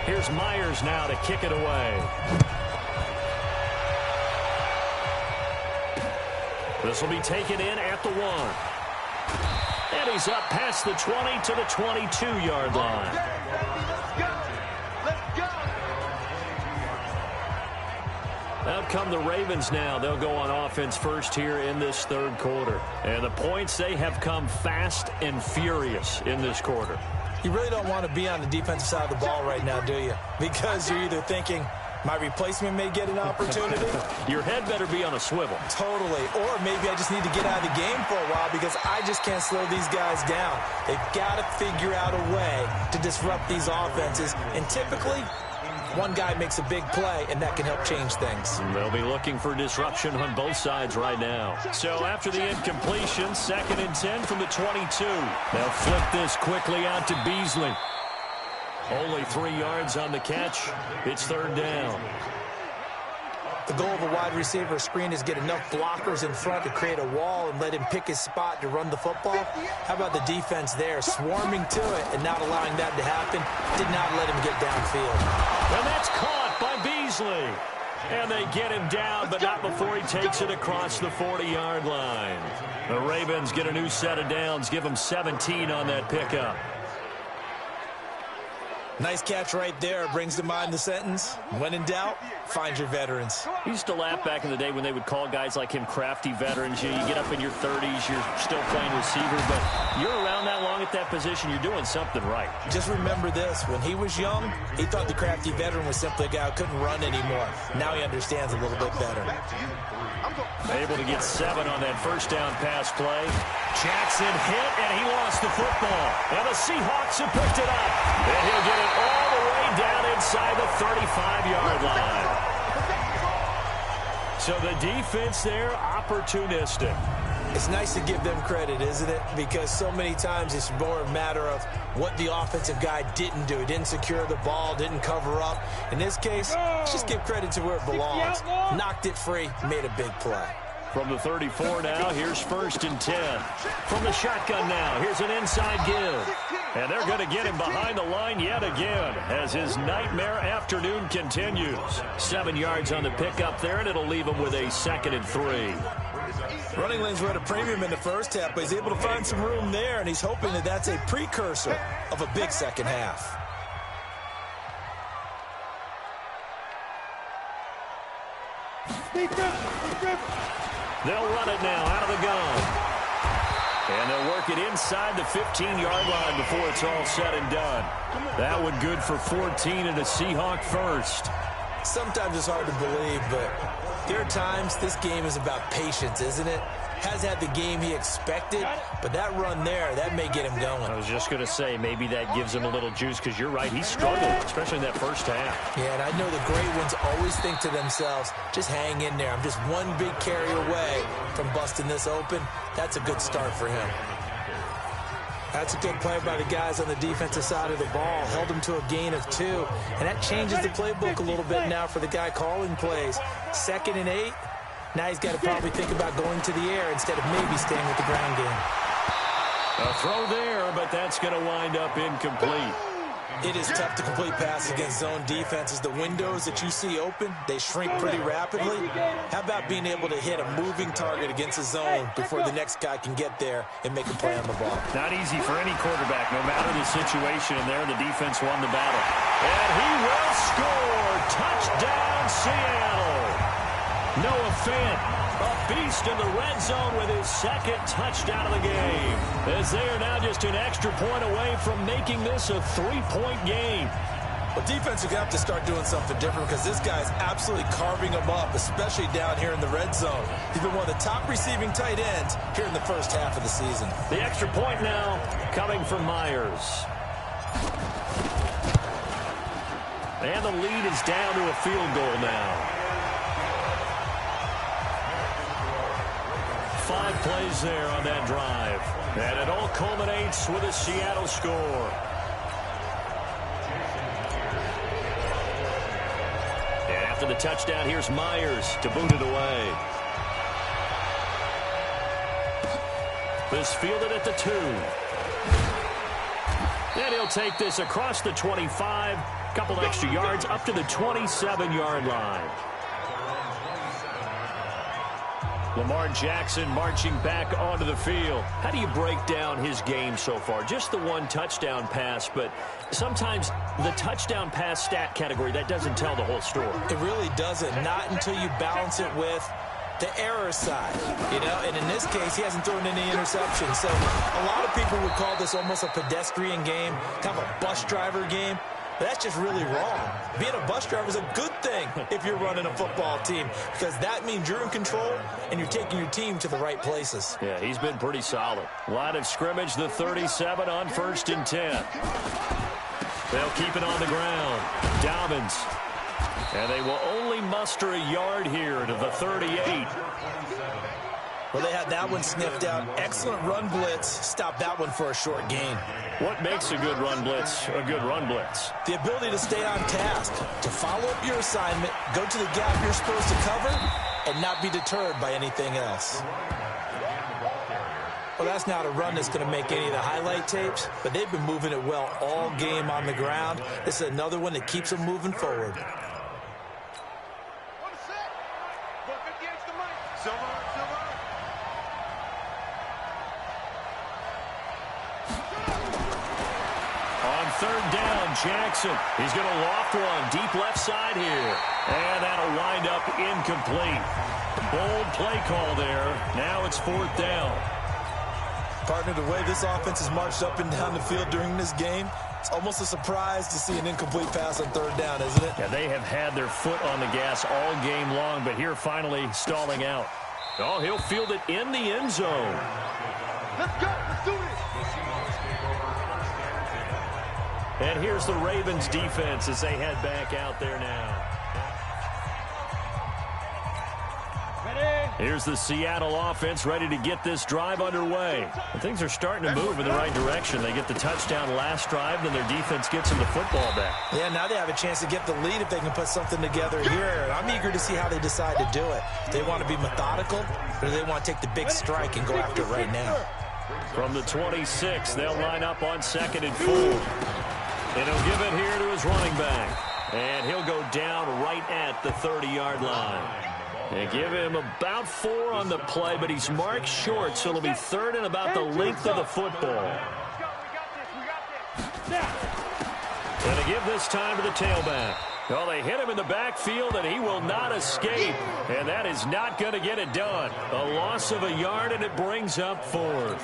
Here's Myers now to kick it away. This will be taken in at the 1. And he's up past the 20 to the 22-yard line. Let's go. Out come the Ravens now. They'll go on offense first here in this 3rd quarter. And the points, they have come fast and furious in this quarter. You really don't want to be on the defensive side of the ball right now, do you? Because you're either thinking, My replacement may get an opportunity. Your head better be on a swivel. Totally. Or maybe I just need to get out of the game for a while because I just can't slow these guys down. They've got to figure out a way to disrupt these offenses. And typically, one guy makes a big play, and that can help change things. They'll be looking for disruption on both sides right now. So after the incompletion, 2nd and 10 from the 22. They'll flip this quickly out to Beasley. Only 3 yards on the catch. It's 3rd down. The goal of a wide receiver screen is get enough blockers in front to create a wall and let him pick his spot to run the football. How about the defense there, swarming to it and not allowing that to happen? Did not let him get downfield. And that's caught by Beasley. And they get him down, but not before he takes it across the 40-yard line. The Ravens get a new set of downs, give them 17 on that pickup. Nice catch right there. Brings to mind the sentence, when in doubt, find your veterans. I used to laugh back in the day when they would call guys like him crafty veterans. You get up in your 30s, you're still playing receiver, but you're around that long at that position, you're doing something right. Just remember this. When he was young, he thought the crafty veteran was simply a guy who couldn't run anymore. Now he understands a little bit better. Able to get 7 on that first down pass play. Jackson hit, and he lost the football. And the Seahawks have picked it up. And he'll get it all the way down inside the 35-yard line. So the defense there, opportunistic. It's nice to give them credit, isn't it? Because so many times it's more a matter of what the offensive guy didn't do. He didn't secure the ball, didn't cover up. In this case, let's just give credit to where it belongs. Knocked it free, made a big play. From the 34 now, here's 1st and 10. From the shotgun now, here's an inside give. And they're going to get him behind the line yet again as his nightmare afternoon continues. 7 yards on the pickup there, and it'll leave him with a 2nd and 3. Running lanes were at a premium in the first half, but he's able to find some room there, and he's hoping that that's a precursor of a big second half. They'll run it now out of the gun. And they'll work it inside the 15-yard line before it's all said and done. That one good for 14 and a Seahawk first. Sometimes it's hard to believe, but there are times this game is about patience, isn't it? Has had the game he expected, but that run there, that may get him going. I was just going to say, maybe that gives him a little juice, because you're right, he struggled, especially in that first half. Yeah, and I know the great ones always think to themselves, just hang in there. I'm just one big carry away from busting this open. That's a good start for him. That's a good play by the guys on the defensive side of the ball. Held him to a gain of 2. And that changes the playbook a little bit now for the guy calling plays. 2nd and 8. Now he's got to probably think about going to the air instead of maybe staying with the ground game. A throw there, but that's going to wind up incomplete. It is tough to complete passes against zone defenses. The windows that you see open, they shrink pretty rapidly. How about being able to hit a moving target against a zone before the next guy can get there and make a play on the ball? Not easy for any quarterback, no matter the situation. And there, the defense won the battle. And he will score. Touchdown, Seattle. Noah Fant, a beast in the red zone with his 2nd touchdown of the game. As they are now just an extra point away from making this a 3-point game. Well, defense are going to have to start doing something different because this guy's absolutely carving them up, especially down here in the red zone. He's been one of the top receiving tight ends here in the first half of the season. The extra point now coming from Myers. And the lead is down to a field goal now. 5 plays there on that drive. And it all culminates with a Seattle score. And after the touchdown, here's Myers to boot it away. This fielded at the 2. And he'll take this across the 25. Couple extra yards up to the 27-yard line. Lamar Jackson marching back onto the field. How do you break down his game so far? Just the 1 touchdown pass, but sometimes the touchdown pass stat category, that doesn't tell the whole story. It really doesn't. Not until you balance it with the error side, you know, and in this case, he hasn't thrown any interceptions. So a lot of people would call this almost a pedestrian game, kind of a bus driver game. That's just really wrong. Being a bus driver is a good thing if you're running a football team, because that means you're in control and you're taking your team to the right places. Yeah, he's been pretty solid. Line of scrimmage, the 37 on 1st and 10. They'll keep it on the ground. Dobbins. And they will only muster a yard here to the 38. Well, they had that one sniffed out. Excellent run blitz. Stop that one for a short gain. What makes a good run blitz a good run blitz? The ability to stay on task, to follow up your assignment, go to the gap you're supposed to cover, and not be deterred by anything else. Well, that's not a run that's going to make any of the highlight tapes, but they've been moving it well all game on the ground. This is another one that keeps them moving forward. Third down, Jackson. He's going to loft one deep left side here. And that'll wind up incomplete. Bold play call there. Now it's 4th down. Partner, the way this offense has marched up and down the field during this game, it's almost a surprise to see an incomplete pass on 3rd down, isn't it? Yeah, they have had their foot on the gas all game long, but here finally stalling out. Oh, he'll field it in the end zone. Let's go. Let's do this. And here's the Ravens defense as they head back out there now. Ready? Here's the Seattle offense ready to get this drive underway. And things are starting to move in the right direction. They get the touchdown last drive, then their defense gets them the football back. Yeah, now they have a chance to get the lead if they can put something together here. I'm eager to see how they decide to do it. Do they want to be methodical, or do they want to take the big strike and go after it right now? From the 26, they'll line up on 2nd and 4. And he'll give it here to his running back. And he'll go down right at the 30-yard line. They give him about 4 on the play, but he's marked short, so it'll be 3rd and about the length of the football. And they give this time to the tailback. Well, they hit him in the backfield, and he will not escape. And that is not going to get it done. A loss of a yard, and it brings up 4th.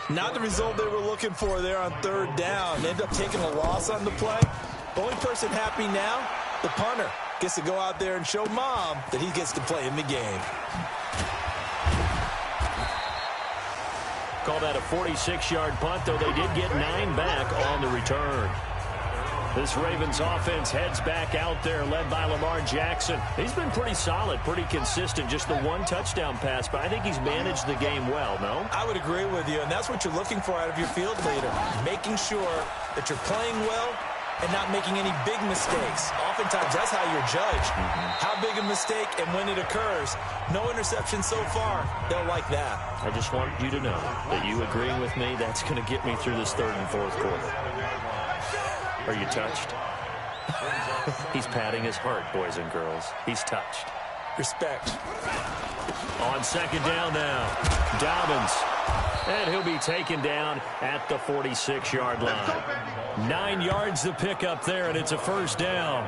Not the result they were looking for there on 3rd down. They end up taking a loss on the play. The only person happy now, the punter, gets to go out there and show Mom that he gets to play in the game. Call that a 46-yard punt, though they did get 9 back on the return. This Ravens offense heads back out there, led by Lamar Jackson. He's been pretty solid, pretty consistent, just the 1 touchdown pass, but I think he's managed the game well, no? I would agree with you, and that's what you're looking for out of your field leader, making sure that you're playing well and not making any big mistakes. Oftentimes, that's how you're judged. How big a mistake and when it occurs. No interception so far. They'll like that. I just want you to know that you agreeing with me, that's going to get me through this 3rd and 4th quarter. Are you touched? He's patting his heart, boys and girls. He's touched. Respect. On 2nd down now, Dobbins. And he'll be taken down at the 46-yard line. 9 yards to pick up there, and it's a 1st down.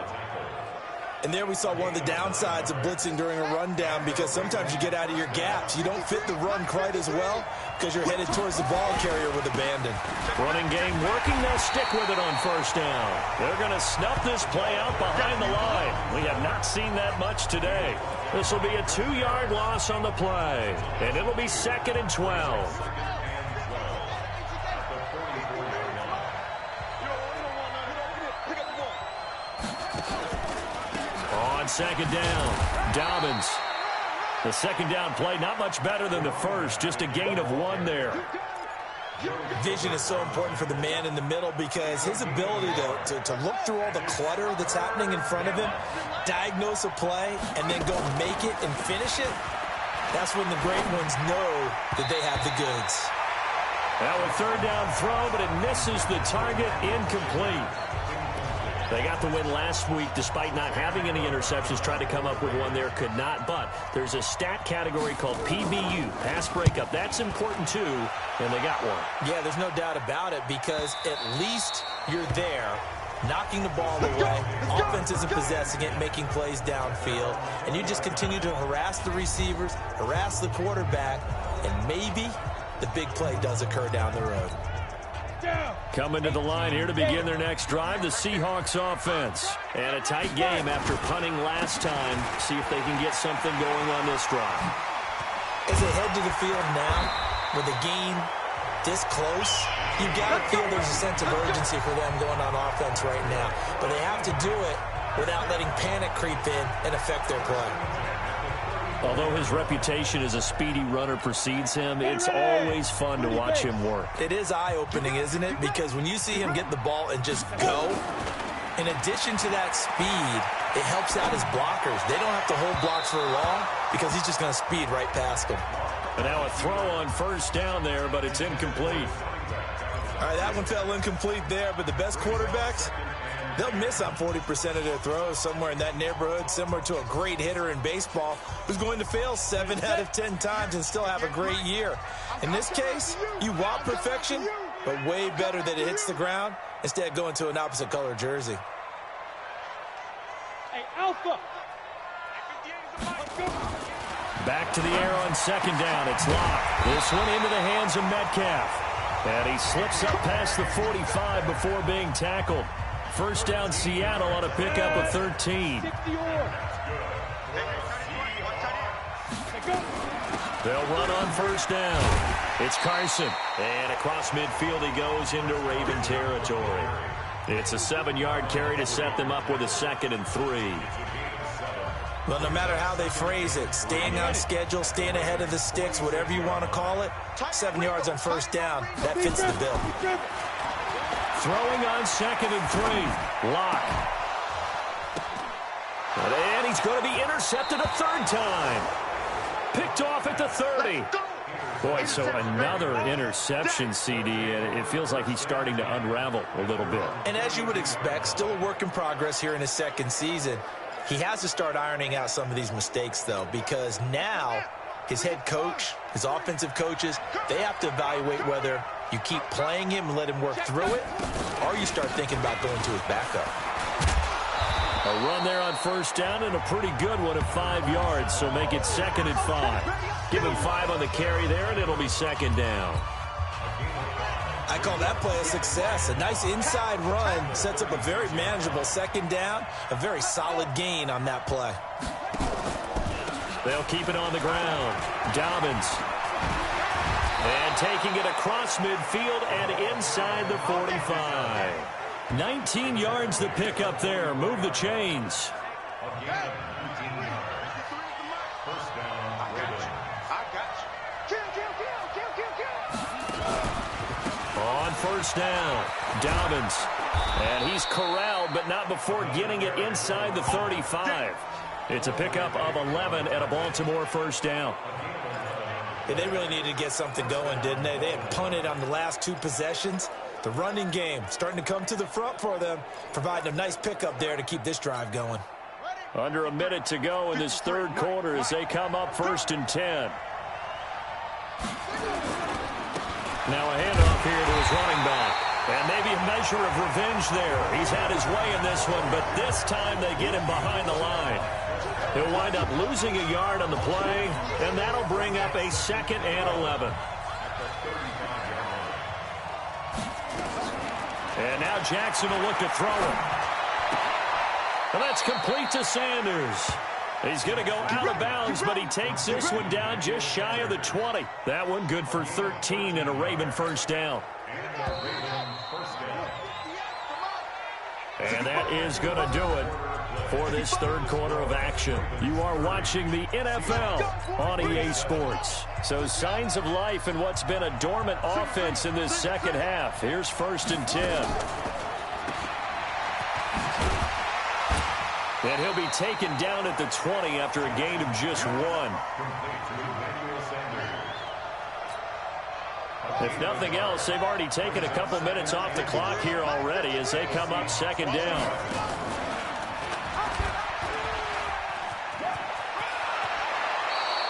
And there we saw one of the downsides of blitzing during a rundown, because sometimes you get out of your gaps. You don't fit the run quite as well because you're headed towards the ball carrier with abandon. Running game working. They'll stick with it on 1st down. They're going to snuff this play out behind the line. We have not seen that much today. This will be a 2-yard loss on the play, and it'll be 2nd and 12. On 2nd down, Dobbins. The 2nd down play, not much better than the first, just a gain of 1 there. Vision is so important for the man in the middle, because his ability to look through all the clutter that's happening in front of him, diagnose a play, and then go make it and finish it, that's when the great ones know that they have the goods. Now a 3rd down throw, but it misses the target, incomplete. They got the win last week despite not having any interceptions. Tried to come up with one there, could not. But there's a stat category called PBU, pass breakup. That's important too, and they got one. Yeah, there's no doubt about it, because at least you're there, knocking the ball away. Offense isn't possessing it, making plays downfield. And you just continue to harass the receivers, harass the quarterback, and maybe the big play does occur down the road. Coming to the line here to begin their next drive, the Seahawks offense. And a tight game after punting last time. See if they can get something going on this drive. As they head to the field now, with the game this close, you've got to feel there's a sense of urgency for them going on offense right now. But they have to do it without letting panic creep in and affect their play. Although his reputation as a speedy runner precedes him, it's always fun to watch him work. It is eye-opening, isn't it? Because when you see him get the ball and just go, in addition to that speed, it helps out his blockers. They don't have to hold blocks for long because he's just going to speed right past them. And now a throw on first down there, but it's incomplete. All right, that one fell incomplete there, but the best quarterbacks, they'll miss on 40% of their throws, somewhere in that neighborhood, similar to a great hitter in baseball who's going to fail 7 out of 10 times and still have a great year. In this case, you want perfection, but way better that it hits the ground instead of going to an opposite color jersey. Hey, Alpha. Back to the air on second down. It's locked. This one into the hands of Metcalf. And he slips up past the 45 before being tackled. First down, Seattle on a pickup of 13. They'll run on first down. It's Carson. And across midfield he goes into Raven territory. It's a 7-yard carry to set them up with a 2nd and 3. Well, no matter how they phrase it, staying on schedule, staying ahead of the sticks, whatever you want to call it, 7 yards on first down, that fits the bill. Throwing on 2nd and 3. Lock. And he's going to be intercepted a 3rd time. Picked off at the 30. Boy, so another interception, CD, and it feels like he's starting to unravel a little bit. And as you would expect, still a work in progress here in his 2nd season. He has to start ironing out some of these mistakes, though, because now his head coach, his offensive coaches, they have to evaluate whether you keep playing him and let him work through it, or you start thinking about going to his backup. A run there on first down and a pretty good one at 5 yards, so make it 2nd and 5. Give him 5 on the carry there, and it'll be 2nd down. I call that play a success. A nice inside run sets up a very manageable 2nd down, a very solid gain on that play. They'll keep it on the ground. Dobbins. And taking it across midfield and inside the 45. 19 yards to pick up there. Move the chains. On first down, Dobbins. And he's corralled, but not before getting it inside the 35. It's a pickup of 11 at a Baltimore first down. Yeah, they really needed to get something going, didn't they? They had punted on the last 2 possessions. The running game starting to come to the front for them, providing a nice pickup there to keep this drive going. Under a minute to go in this 3rd quarter as they come up 1st and 10. Now a handoff here to his running back. And maybe a measure of revenge there. He's had his way in this one, but this time they get him behind the line. He'll wind up losing a yard on the play, and that'll bring up a 2nd and 11. And now Jackson will look to throw it. And that's complete to Sanders. He's going to go out of bounds, but he takes this one down just shy of the 20. That one good for 13 and a Raven first down. And that is going to do it for this 3rd quarter of action. You are watching the NFL on EA Sports. So signs of life in what's been a dormant offense in this 2nd half. Here's 1st and 10. And he'll be taken down at the 20 after a gain of just 1. If nothing else, they've already taken a couple minutes off the clock here already as they come up 2nd down.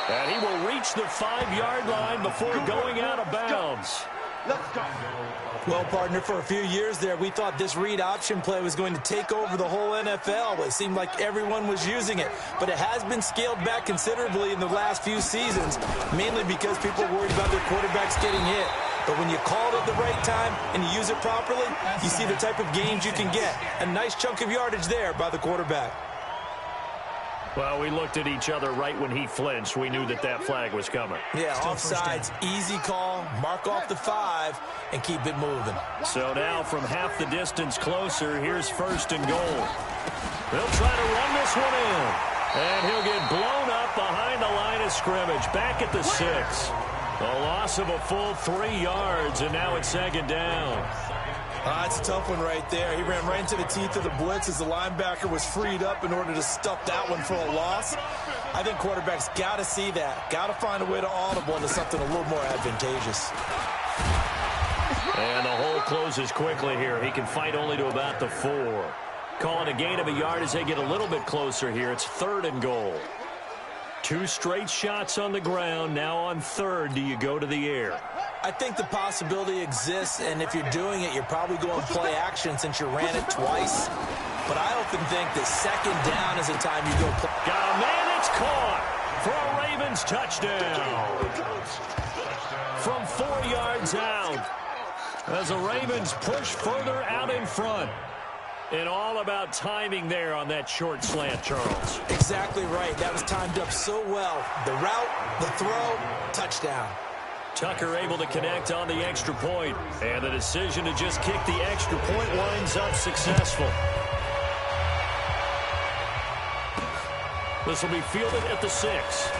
And he will reach the 5-yard line before going out of bounds. Well, partner, for a few years there, we thought this read option play was going to take over the whole NFL. It seemed like everyone was using it. But it has been scaled back considerably in the last few seasons, mainly because people are worried about their quarterbacks getting hit. But when you call it at the right time and you use it properly, you see the type of gains you can get. A nice chunk of yardage there by the quarterback. Well, we looked at each other right when he flinched. We knew that that flag was coming. Yeah, offsides, easy call, mark off the 5, and keep it moving. So now from half the distance closer, here's 1st and goal. They'll try to run this one in. And he'll get blown up behind the line of scrimmage. Back at the 6. A loss of a full 3 yards, and now it's 2nd down. That's a tough one right there. He ran right into the teeth of the blitz as the linebacker was freed up in order to stuff that one for a loss. I think quarterbacks got to see that. Got to find a way to audible into something a little more advantageous. And the hole closes quickly here. He can fight only to about the 4. Calling a gain of a yard as they get a little bit closer here. It's 3rd and goal. 2 straight shots on the ground. Now on 3rd, do you go to the air? I think the possibility exists, and if you're doing it, you're probably going play action since you ran it twice. But I often think that 2nd down is the time you go play. Got a man that's caught for a Ravens touchdown. From 4 yards out as the Ravens push further out in front. And all about timing there on that short slant, Charles. Exactly right. That was timed up so well. The route, the throw, touchdown. Tucker able to connect on the extra point. And the decision to just kick the extra point winds up successful. This will be fielded at the 6.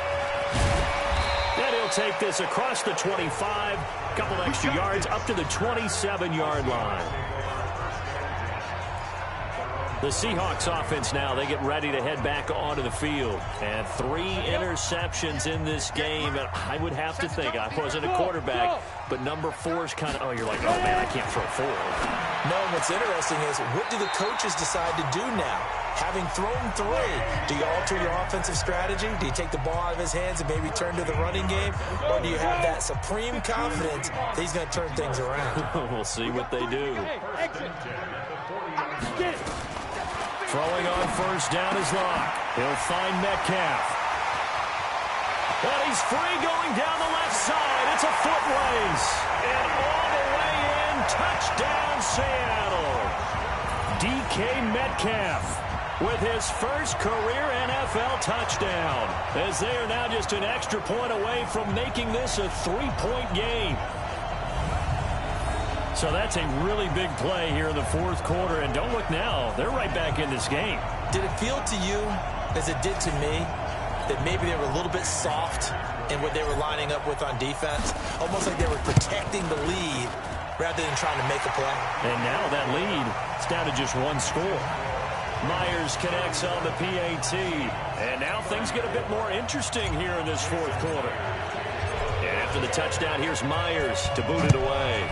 And he'll take this across the 25. A couple extra yards up to the 27-yard line. The Seahawks offense now, they get ready to head back onto the field. And 3 interceptions in this game. And I would have to think, I wasn't a quarterback, but number 4 is kind of, oh, you're like, oh, man, I can't throw 4. No, what's interesting is, what do the coaches decide to do now? Having thrown 3, do you alter your offensive strategy? Do you take the ball out of his hands and maybe turn to the running game? Or do you have that supreme confidence that he's going to turn things around? We'll see what they do. Throwing on 1st down is Locke. He'll find Metcalf. But he's free going down the left side. It's a foot race. And all the way in, touchdown Seattle. DK Metcalf with his first career NFL touchdown, as they are now just an extra point away from making this a 3-point game. So that's a really big play here in the 4th quarter. And don't look now, they're right back in this game. Did it feel to you, as it did to me, that maybe they were a little bit soft in what they were lining up with on defense? Almost like they were protecting the lead rather than trying to make a play. And now that lead is down to just 1 score. Myers connects on the PAT. And now things get a bit more interesting here in this 4th quarter. And after the touchdown, here's Myers to boot it away.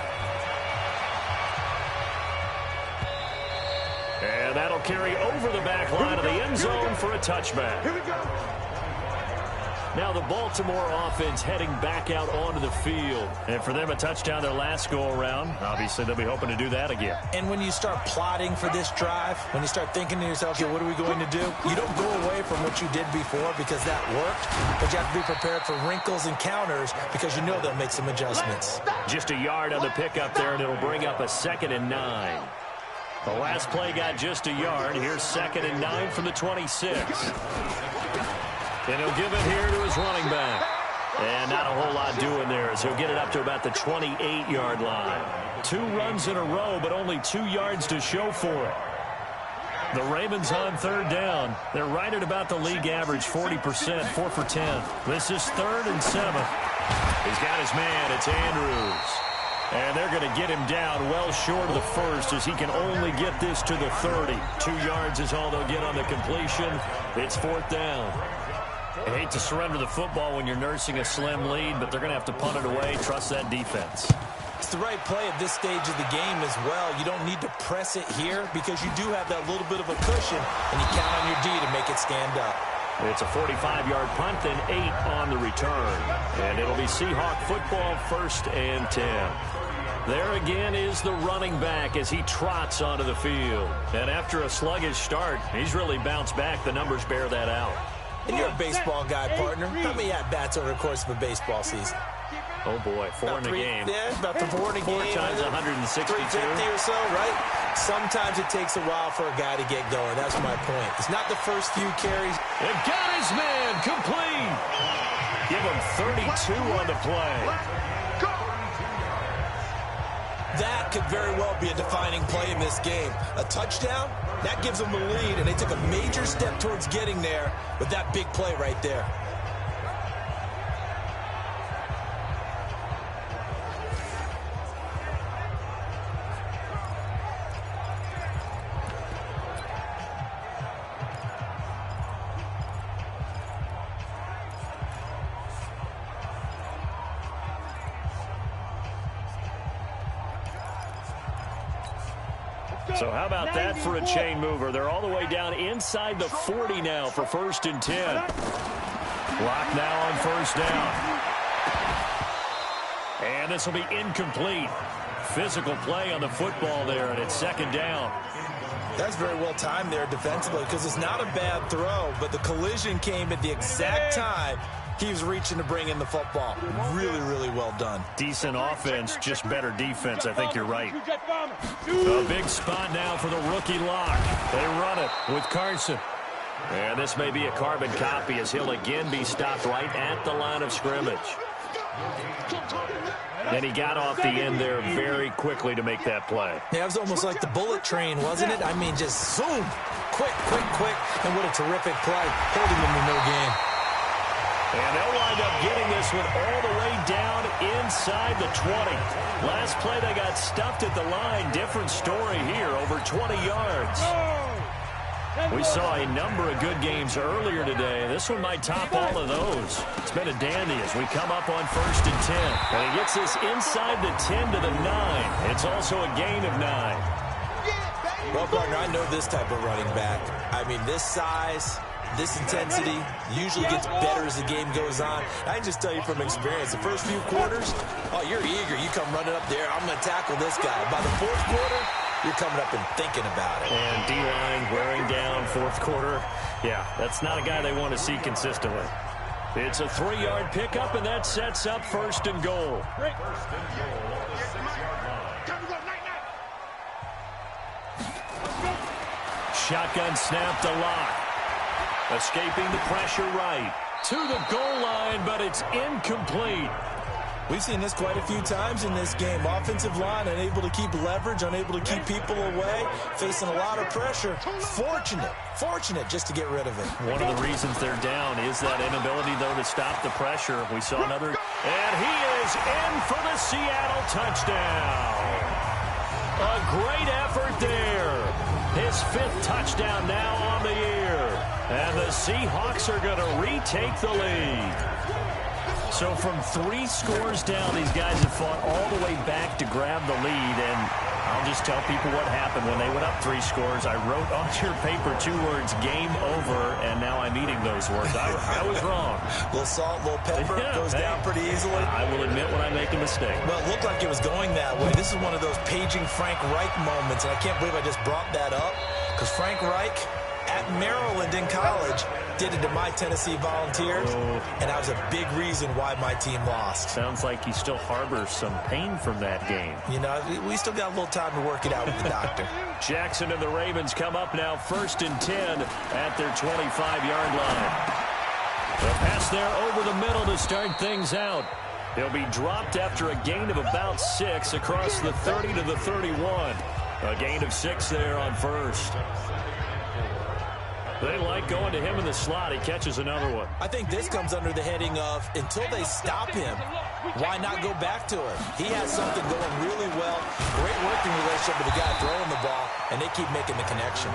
And that'll carry over the back line of the end zone for a touchback. Here we go. Now the Baltimore offense heading back out onto the field. And for them, a touchdown their last go-around. Obviously, they'll be hoping to do that again. And when you start plotting for this drive, when you start thinking to yourself, okay, what are we going to do? You don't go away from what you did before because that worked, but you have to be prepared for wrinkles and counters because you know they'll make some adjustments. Just a yard on the pickup there, and it'll bring up a 2nd and 9. The last play got just a yard. Here's 2nd and 9 from the 26. And he'll give it here to his running back. And not a whole lot doing there as he'll get it up to about the 28-yard line. 2 runs in a row, but only 2 yards to show for it. The Ravens on 3rd down. They're right at about the league average, 40%, 4 for 10. This is 3rd and 7. He's got his man. It's Andrews. And they're going to get him down well short of the 1st as he can only get this to the 30. 2 yards is all they'll get on the completion. It's 4th down. I hate to surrender the football when you're nursing a slim lead, but they're going to have to punt it away. Trust that defense. It's the right play at this stage of the game as well. You don't need to press it here because you do have that little bit of a cushion, and you count on your D to make it stand up. It's a 45-yard punt, then 8 on the return. And it'll be Seahawk football, 1st and 10. There again is the running back as he trots onto the field. And after a sluggish start, he's really bounced back. The numbers bear that out. And you're a baseball guy, partner. How many at-bats over the course of a baseball season? Oh, boy, four in a game. Yeah, about 4 in a game. 4 times 162. 350 or so, right? Sometimes it takes a while for a guy to get going. That's my point. It's not the first few carries. It got his man complete. Give him 32 on the play. That could very well be a defining play in this game. A touchdown, that gives them the lead, and they took a major step towards getting there with that big play right there. So how about that for a chain mover? They're all the way down inside the 40 now for 1st and 10. Clock now on 1st down. And this will be incomplete. Physical play on the football there, and it's 2nd down. That's very well timed there defensively because it's not a bad throw, but the collision came at the exact time he was reaching to bring in the football. Really, really well done. Decent offense, just better defense. I think you're right. A big spot now for the rookie lock. They run it with Carson. And this may be a carbon copy as he'll again be stopped right at the line of scrimmage. And he got off the end there very quickly to make that play. Yeah, it was almost like the bullet train, wasn't it? I mean, just zoom. Quick, quick, quick. And what a terrific play. Holding them to no gain. And they'll wind up getting this one all the way down inside the 20. Last play, they got stuffed at the line. Different story here, over 20 yards. We saw a number of good games earlier today. This one might top all of those. It's been a dandy as we come up on 1st and 10. And he gets this inside the 10 to the 9. It's also a gain of 9. Well, partner, I know this type of running back. I mean, this size, this intensity usually gets better as the game goes on. I can just tell you from experience, the first few quarters, oh, you're eager. You come running up there. I'm going to tackle this guy. By the 4th quarter, you're coming up and thinking about it. And D-line wearing down 4th quarter. Yeah, that's not a guy they want to see consistently. It's a 3-yard pickup, and that sets up 1st and goal. Shotgun snap to Lock. Escaping the pressure right. To the goal line, but it's incomplete. We've seen this quite a few times in this game. Offensive line unable to keep leverage, unable to keep people away, facing a lot of pressure. Fortunate just to get rid of it. One of the reasons they're down is that inability, though, to stop the pressure. We saw another, and he is in for the Seattle touchdown. A great effort there. His 5th touchdown now on the year. And the Seahawks are going to retake the lead. So from 3 scores down, these guys have fought all the way back to grab the lead. And I'll just tell people what happened when they went up 3 scores. I wrote on your paper 2 words, game over, and now I'm eating those words. I was wrong. A little salt, a little pepper, goes down pretty easily. I will admit when I make a mistake. Well, it looked like it was going that way. This is one of those paging Frank Reich moments, and I can't believe I just brought that up, because Frank Reich at Maryland in college did it to my Tennessee Volunteers, and that was a big reason why my team lost. Sounds like he still harbors some pain from that game. You know, we still got a little time to work it out with the doctor. Jackson and the Ravens come up now 1st and 10 at their 25-yard line. The pass there over the middle to start things out. He'll be dropped after a gain of about 6 across the 30 to the 31. A gain of 6 there on 1st. They like going to him in the slot. He catches another one. I think this comes under the heading of, until they stop him, why not go back to him? He has something going really well. Great working relationship with the guy throwing the ball, and they keep making the connection.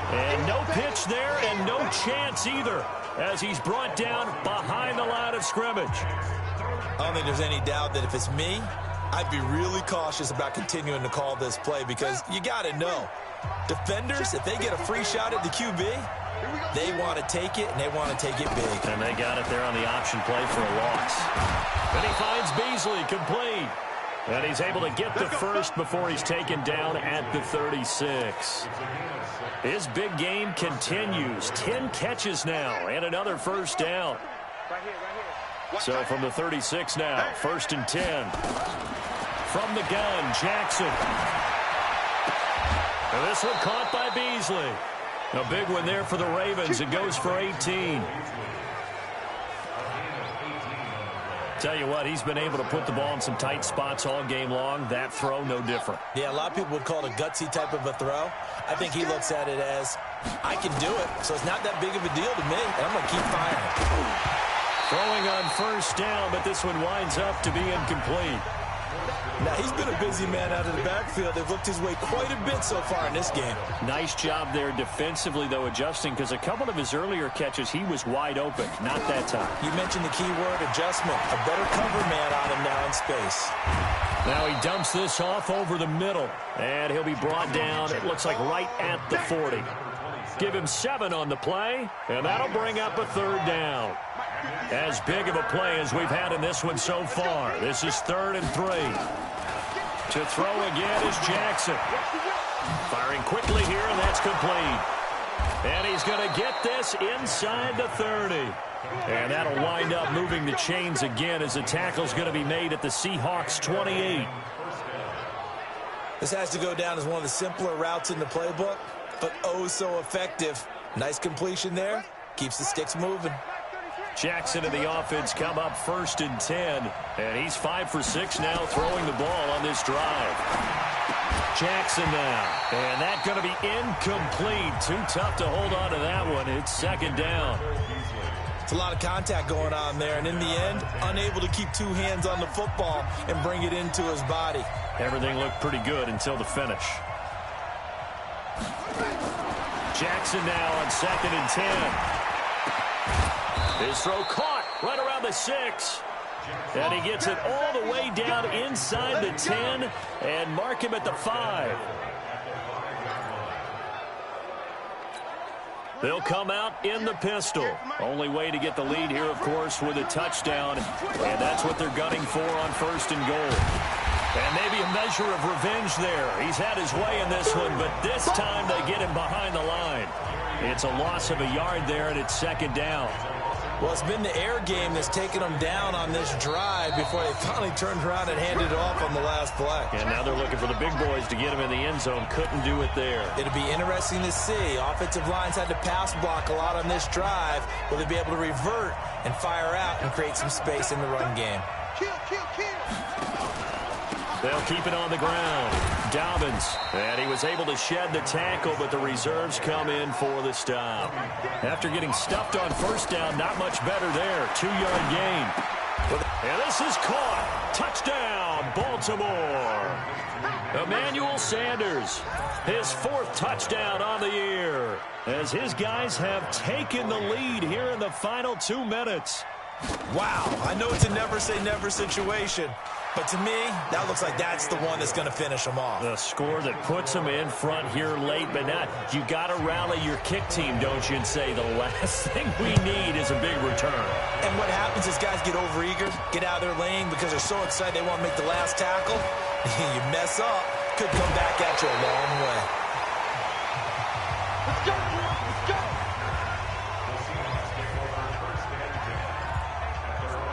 And no pitch there, and no chance either, as he's brought down behind the line of scrimmage. I don't think there's any doubt that if it's me, I'd be really cautious about continuing to call this play, because you got to know, defenders, if they get a free shot at the QB, they want to take it, and they want to take it big. And they got it there on the option play for a loss. And he finds Beasley complete. And he's able to get the first before he's taken down at the 36. His big game continues. 10 catches now and another 1st down. So from the 36 now, 1st and 10. From the gun, Jackson. And this one caught by Beasley. A big one there for the Ravens. It goes for 18. Tell you what, he's been able to put the ball in some tight spots all game long. That throw, no different. Yeah, a lot of people would call it a gutsy type of a throw. I think he looks at it as, I can do it, so it's not that big of a deal to me, and I'm going to keep firing. Throwing on 1st down, but this one winds up to be incomplete. Now, he's been a busy man out of the backfield. They've looked his way quite a bit so far in this game. Nice job there defensively, though, adjusting, because a couple of his earlier catches, he was wide open. Not that time. You mentioned the key word, adjustment. A better cover man on him now in space. Now he dumps this off over the middle, and he'll be brought down, it looks like right at the 40. Give him 7 on the play, and that'll bring up a 3rd down. As big of a play as we've had in this one so far. This is 3rd and 3. To throw again is Jackson. Firing quickly here, and that's complete. And he's going to get this inside the 30. And that'll wind up moving the chains again as the tackle's going to be made at the Seahawks 28. This has to go down as one of the simpler routes in the playbook, but oh so effective. Nice completion there. Keeps the sticks moving. Jackson and the offense come up 1st and 10, and he's 5 for 6 now throwing the ball on this drive. Jackson now, and that's going to be incomplete. Too tough to hold on to that one. It's 2nd down. It's a lot of contact going on there, and in the end, unable to keep 2 hands on the football and bring it into his body. Everything looked pretty good until the finish. Jackson now on 2nd and 10. His throw caught right around the 6. And he gets it all the way down inside the 10 and mark him at the 5. They'll come out in the pistol. Only way to get the lead here, of course, with a touchdown. And that's what they're gunning for on 1st and goal. And maybe a measure of revenge there. He's had his way in this one, but this time they get him behind the line. It's a loss of a yard there, and it's 2nd down. Well, it's been the air game that's taken them down on this drive before they finally turned around and handed it off on the last play. And now they're looking for the big boys to get him in the end zone. Couldn't do it there. It'll be interesting to see. Offensive lines had to pass block a lot on this drive. Will they be able to revert and fire out and create some space in the run game? They'll keep it on the ground. Dobbins, and he was able to shed the tackle, but the reserves come in for the stop. After getting stuffed on 1st down, not much better there. 2-yard gain. And this is caught. Touchdown, Baltimore. Emmanuel Sanders, his 4th touchdown on the year, as his guys have taken the lead here in the final 2 minutes. Wow, I know it's a never-say-never situation, but to me, that looks like that's the one that's going to finish them off. The score that puts them in front here late, but not. You got to rally your kick team, don't you, and say the last thing we need is a big return. And what happens is guys get overeager, get out of their lane because they're so excited they want to make the last tackle. You mess up, could come back at you a long way. Let's go! Let's go!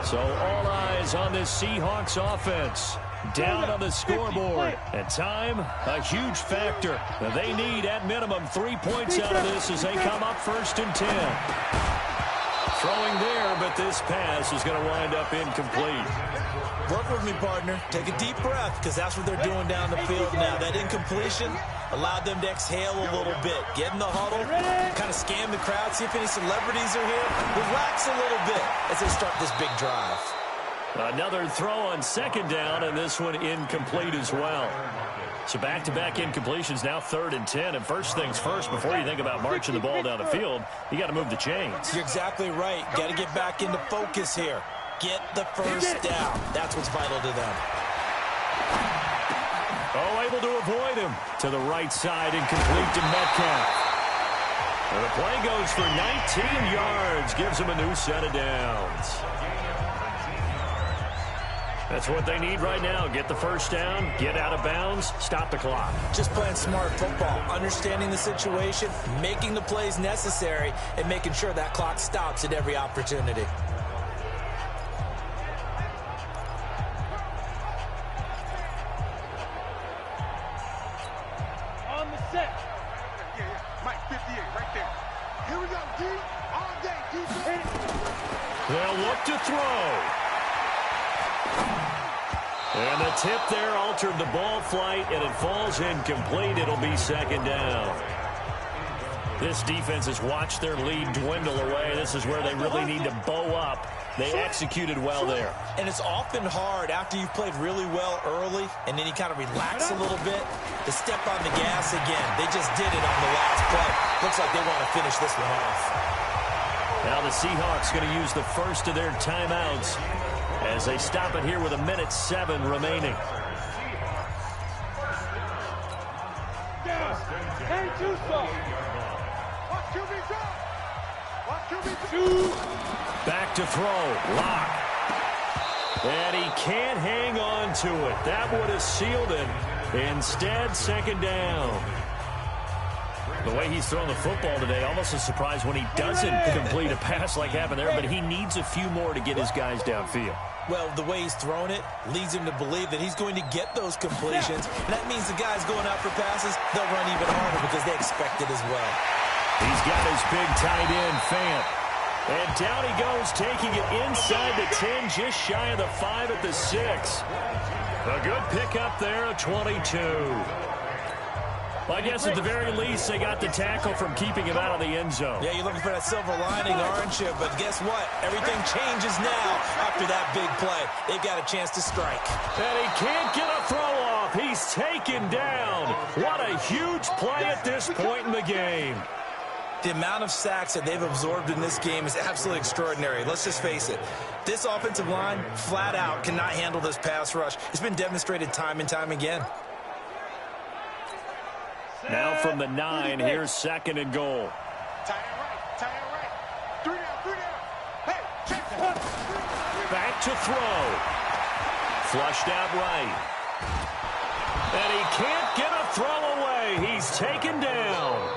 So all eyes on this Seahawks offense. Down on the scoreboard. And time, a huge factor. They need, at minimum, 3 points out of this as they come up 1st and 10. Throwing there, but this pass is going to wind up incomplete. Work with me, partner. Take a deep breath, because that's what they're doing down the field now. That incompletion allowed them to exhale a little bit. Get in the huddle, kind of scan the crowd, see if any celebrities are here. Relax a little bit as they start this big drive. Another throw on 2nd down, and this one incomplete as well. So back-to-back incompletions, now 3rd and 10. And first things first, before you think about marching the ball down the field, you got to move the chains. You're exactly right. Got to get back into focus here. Get the first down. That's what's vital to them. Oh, able to avoid him. To the right side, incomplete to Metcalf. And the play goes for 19 yards. Gives him a new set of downs. That's what they need right now. Get the first down, get out of bounds, stop the clock. Just playing smart football, understanding the situation, making the plays necessary, and making sure that clock stops at every opportunity. They'll look to throw. And the tip there altered the ball flight, and it falls incomplete. It'll be second down. This defense has watched their lead dwindle away. This is where they really need to bow up. They executed well there. And it's often hard after you've played really well early and then you kind of relax a little bit to step on the gas again. They just did it on the last play. Looks like they want to finish this one off. Now the Seahawks going to use the first of their timeouts as they stop it here with 1:07 remaining. Back to throw. Lock. And he can't hang on to it. That would have sealed it. Instead, second down. The way he's thrown the football today, almost a surprise when he doesn't complete a pass like happened there, but he needs a few more to get his guys downfield. Well, the way he's thrown it leads him to believe that he's going to get those completions. And that means the guys going out for passes, they'll run even harder because they expect it as well. He's got his big tight end, Fant. And down he goes, taking it inside the 10, just shy of the 5 at the 6. A good pickup there, a 22. Well, I guess at the very least, they got the tackle from keeping him out of the end zone. Yeah, you're looking for that silver lining, aren't you? But guess what? Everything changes now after that big play. They've got a chance to strike. And he can't get a throw off. He's taken down. What a huge play at this point in the game. The amount of sacks that they've absorbed in this game is absolutely extraordinary. Let's just face it. This offensive line, flat out, cannot handle this pass rush. It's been demonstrated time and time again. Now from the 9, here's second and goal. Tie it right. 3 down. Hey, check that. Back to throw. Flushed out right. And he can't get a throw away. He's taken down.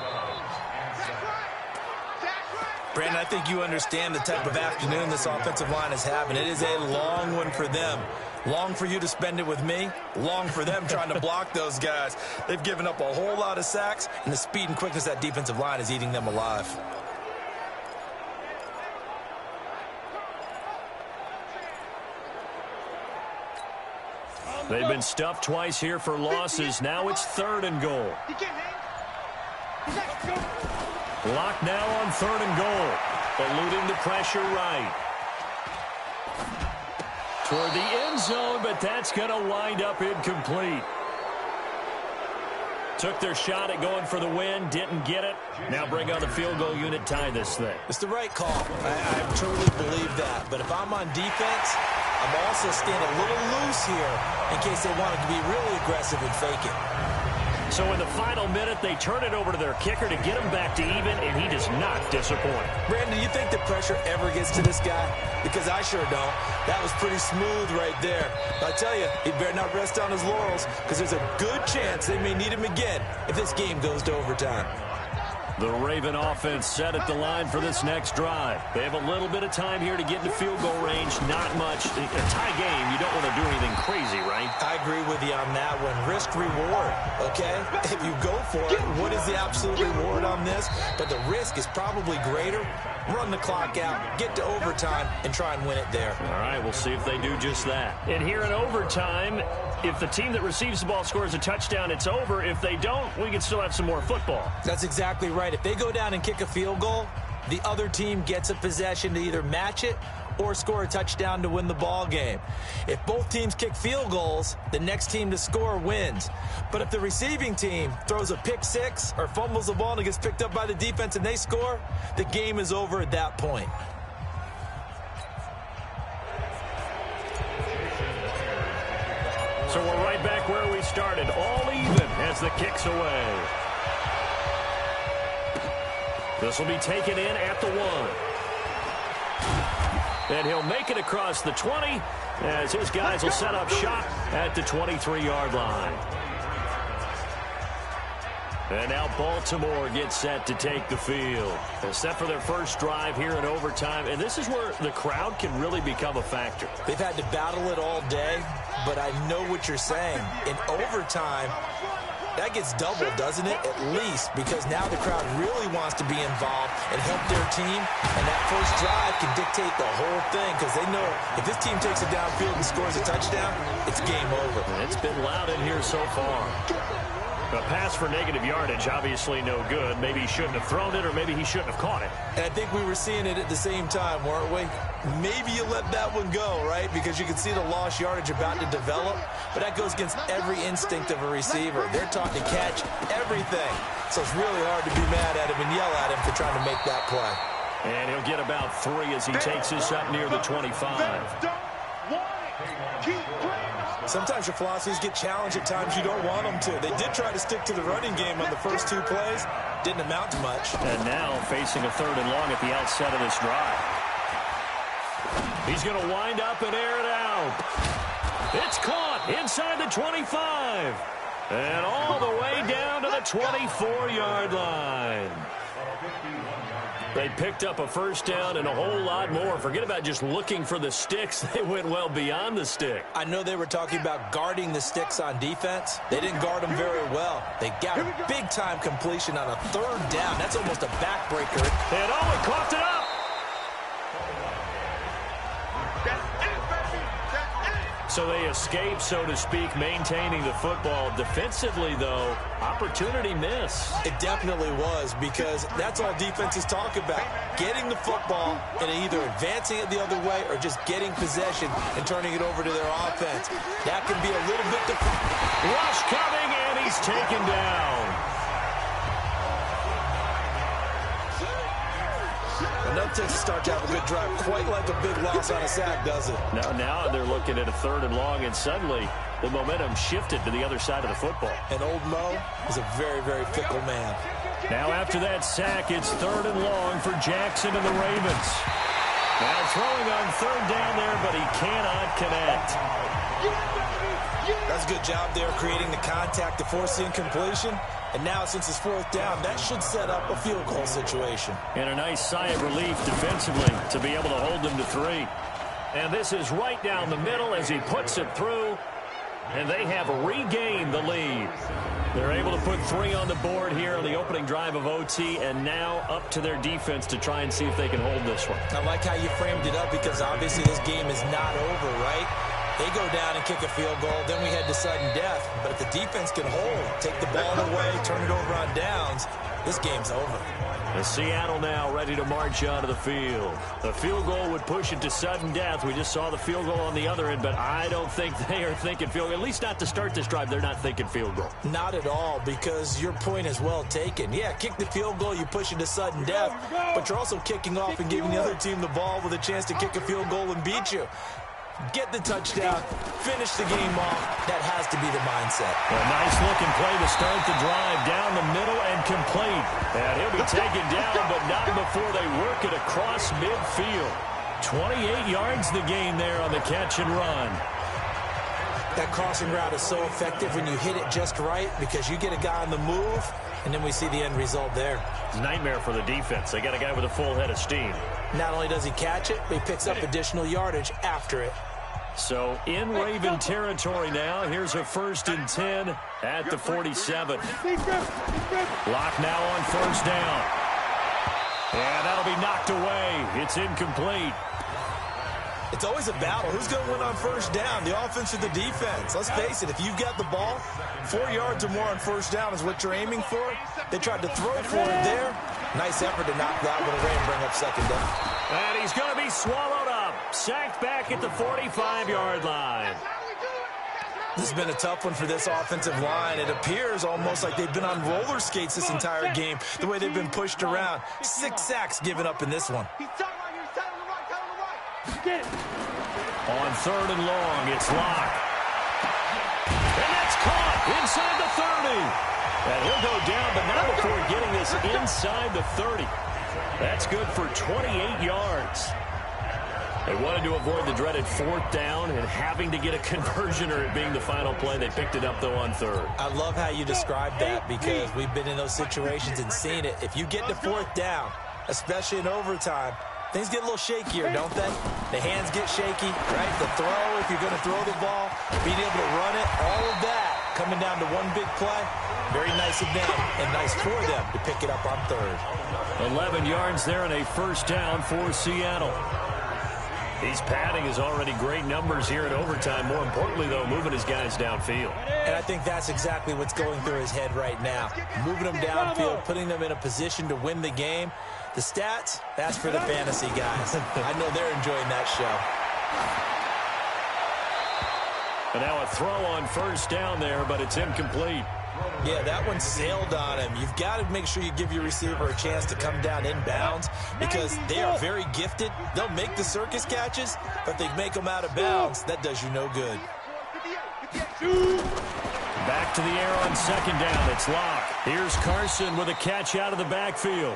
Brandon, I think you understand the type of afternoon this offensive line is having. It is a long one for them. Long for you to spend it with me. Long for them trying to block those guys. They've given up a whole lot of sacks, and the speed and quickness of that defensive line is eating them alive. They've been stuffed twice here for losses. Now it's third and goal. Lock now on third and goal. Eluding the pressure right. Toward the end zone, but that's going to wind up incomplete. Took their shot at going for the win, didn't get it. Now bring on the field goal unit, tie this thing. It's the right call. I truly believe that. But if I'm on defense, I'm also staying a little loose here in case they want to be really aggressive and fake it. So in the final minute, they turn it over to their kicker to get him back to even, and he does not disappoint. Brandon, do you think the pressure ever gets to this guy? Because I sure don't. That was pretty smooth right there. But I tell you, he better not rest on his laurels because there's a good chance they may need him again if this game goes to overtime. The Raven offense set at the line for this next drive. They have a little bit of time here to get into field goal range. Not much. A tie game, you don't want to do anything crazy, right? I agree with you on that one. Risk-reward, okay? If you go for it, what is the absolute reward on this? But the risk is probably greater. Run the clock out, get to overtime, and try and win it there. All right, we'll see if they do just that. And here in overtime, if the team that receives the ball scores a touchdown, it's over. If they don't, we can still have some more football. That's exactly right. If they go down and kick a field goal, the other team gets a possession to either match it or score a touchdown to win the ball game. If both teams kick field goals, the next team to score wins. But if the receiving team throws a pick six or fumbles the ball and it gets picked up by the defense and they score, the game is over at that point. So we're right back where we started, all even as the kick's away. This will be taken in at the 1. And he'll make it across the 20 as his guys will set up shop at the 23-yard line. And now Baltimore gets set to take the field. They're set for their first drive here in overtime, and this is where the crowd can really become a factor. They've had to battle it all day, but I know what you're saying. In overtime, That gets doubled, doesn't it? At least, because now the crowd really wants to be involved and help their team, and that first drive can dictate the whole thing because they know if this team takes it downfield and scores a touchdown, it's game over. It's been loud in here so far. A pass for negative yardage, obviously no good. Maybe he shouldn't have thrown it, or maybe he shouldn't have caught it. And I think we were seeing it at the same time, weren't we? Maybe you let that one go, right? Because you can see the lost yardage about to develop. But that goes against every instinct of a receiver. They're taught to catch everything. So it's really hard to be mad at him and yell at him for trying to make that play. And he'll get about 3 as he takes this up near the 25. Sometimes your philosophies get challenged at times you don't want them to. They did try to stick to the running game on the first 2 plays. Didn't amount to much. And now facing a 3rd and long at the outset of this drive. He's going to wind up and air it out. It's caught inside the 25. And all the way down to the 24-yard line. They picked up a first down and a whole lot more. Forget about just looking for the sticks. They went well beyond the stick. I know they were talking about guarding the sticks on defense. They didn't guard them very well. They got a big-time completion on a 3rd down. That's almost a backbreaker. And Owen coughed it up. So they escape, so to speak, maintaining the football. Defensively, though, opportunity miss. It definitely was, because that's all defenses talk about. Getting the football and either advancing it the other way or just getting possession and turning it over to their offense. That can be a little bit Rush coming, and he's taken down. Enough to start to have a good drive. Quite like a big loss on a sack, does it? Now they're looking at a 3rd and long, and suddenly the momentum shifted to the other side of the football. And old Mo is a very, very fickle man. Now after that sack, it's 3rd and long for Jackson and the Ravens. Now throwing on 3rd down there, but he cannot connect. That's a good job there, creating the contact to force the incompletion. And now, since it's 4th down, that should set up a field goal situation. And a nice sigh of relief defensively to be able to hold them to 3. And this is right down the middle as he puts it through. And they have regained the lead. They're able to put 3 on the board here on the opening drive of OT, and now up to their defense to try and see if they can hold this one. I like how you framed it up, because obviously this game is not over, right? They go down and kick a field goal, then we head to sudden death. But if the defense can hold, take the ball away, turn it over on downs, this game's over. And Seattle now ready to march onto the field. The field goal would push it to sudden death. We just saw the field goal on the other end, but I don't think they are thinking field goal. At least not to start this drive. They're not thinking field goal. Not at all, because your point is well taken. Yeah, kick the field goal, you push it to sudden death, but you're also kicking off and giving the other team the ball with a chance to kick a field goal and beat you. Get the touchdown, finish the game off. That has to be the mindset. A nice looking play to start the drive, down the middle and complete. And he'll be taken down, but not before they work it across midfield. 28 yards the gain there on the catch and run. That crossing route is so effective when you hit it just right, because you get a guy on the move, and then we see the end result there. It's a nightmare for the defense. They got a guy with a full head of steam. Not only does he catch it, but he picks up additional yardage after it. So in Raven territory now. Here's a 1st and 10 at the 47. Lock now on 1st down. And that'll be knocked away. It's incomplete. It's always a battle. Who's going to win on 1st down, the offense or the defense? Let's face it, if you've got the ball, 4 yards or more on 1st down is what you're aiming for. They tried to throw for it there. Nice effort to knock that one away and bring up 2nd down. And he's going to be swallowed up. Sacked back at the 45-yard line. This has been a tough one for this offensive line. It appears almost like they've been on roller skates this entire game, the way they've been pushed around. 6 sacks given up in this one. On 3rd and long, it's Locke. And that's caught inside the 30. And he'll go down, but not before getting this inside the 30. That's good for 28 yards. They wanted to avoid the dreaded 4th down and having to get a conversion or it being the final play. They picked it up, though, on 3rd. I love how you described that, because we've been in those situations and seen it. If you get to 4th down, especially in overtime, things get a little shakier, don't they? The hands get shaky, right? The throw, if you're going to throw the ball, being able to run it, all of that coming down to one big play. Very nice of them and nice for them to pick it up on third. 11 yards there and a first down for Seattle. He's padding his already great numbers here in overtime. More importantly, though, moving his guys downfield. And I think that's exactly what's going through his head right now. Moving them downfield, putting them in a position to win the game. The stats, that's for the fantasy guys. I know they're enjoying that show. And now a throw on first down there, but it's incomplete. Yeah, that one sailed on him. You've got to make sure you give your receiver a chance to come down inbounds because they are very gifted. They'll make the circus catches, but if they make them out of bounds, that does you no good. Back to the air on second down. It's Locke. Here's Carson with a catch out of the backfield.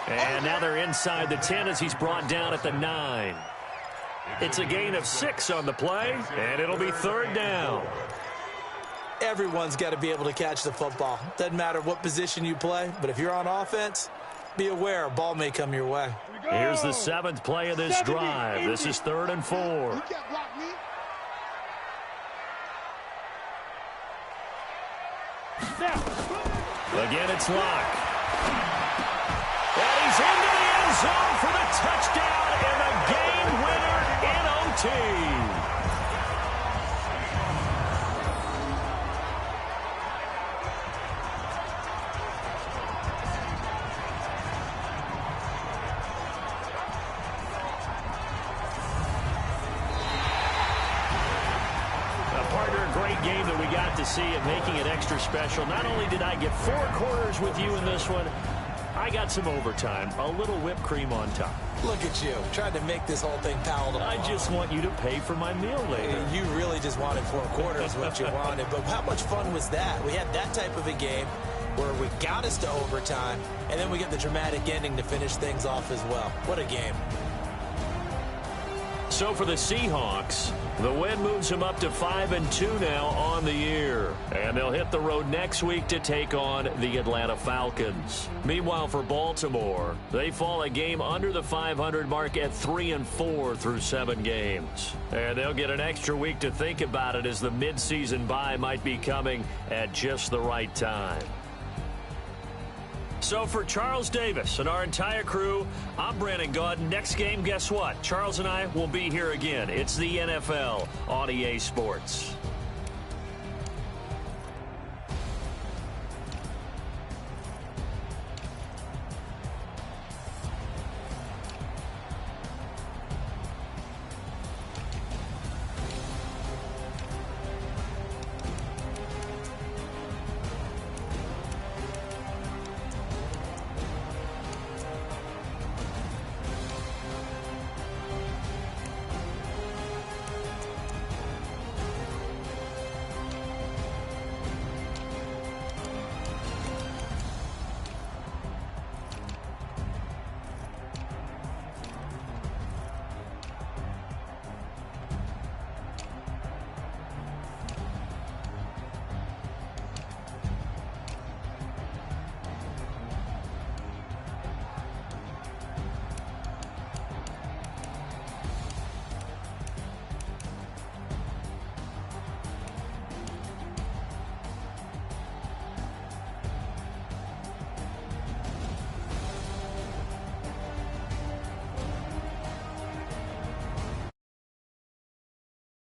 And now they're inside the 10 as he's brought down at the 9. It's a gain of 6 on the play, and it'll be third down. Everyone's got to be able to catch the football. Doesn't matter what position you play, but if you're on offense, be aware a ball may come your way. Here's the 7th play of this drive. This is 3rd and 4. Again, it's Locke. And he's into the end zone for the touchdown and the game winner in OT. Game that we got to see and making it extra special. Not only did I get 4 quarters with you in this one, I got some overtime, a little whipped cream on top. Look at you, trying to make this whole thing palatable. I just want you to pay for my meal later. You really just wanted 4 quarters, what you wanted. But how much fun was that? We had that type of a game where we got us to overtime, and then we get the dramatic ending to finish things off as well. What a game. So for the Seahawks, the win moves them up to 5-2 now on the year. And they'll hit the road next week to take on the Atlanta Falcons. Meanwhile, for Baltimore, they fall a game under the 500 mark at 3-4 through 7 games. And they'll get an extra week to think about it as the midseason bye might be coming at just the right time. So for Charles Davis and our entire crew, I'm Brandon Gaudin. Next game, guess what? Charles and I will be here again. It's the NFL on EA Sports.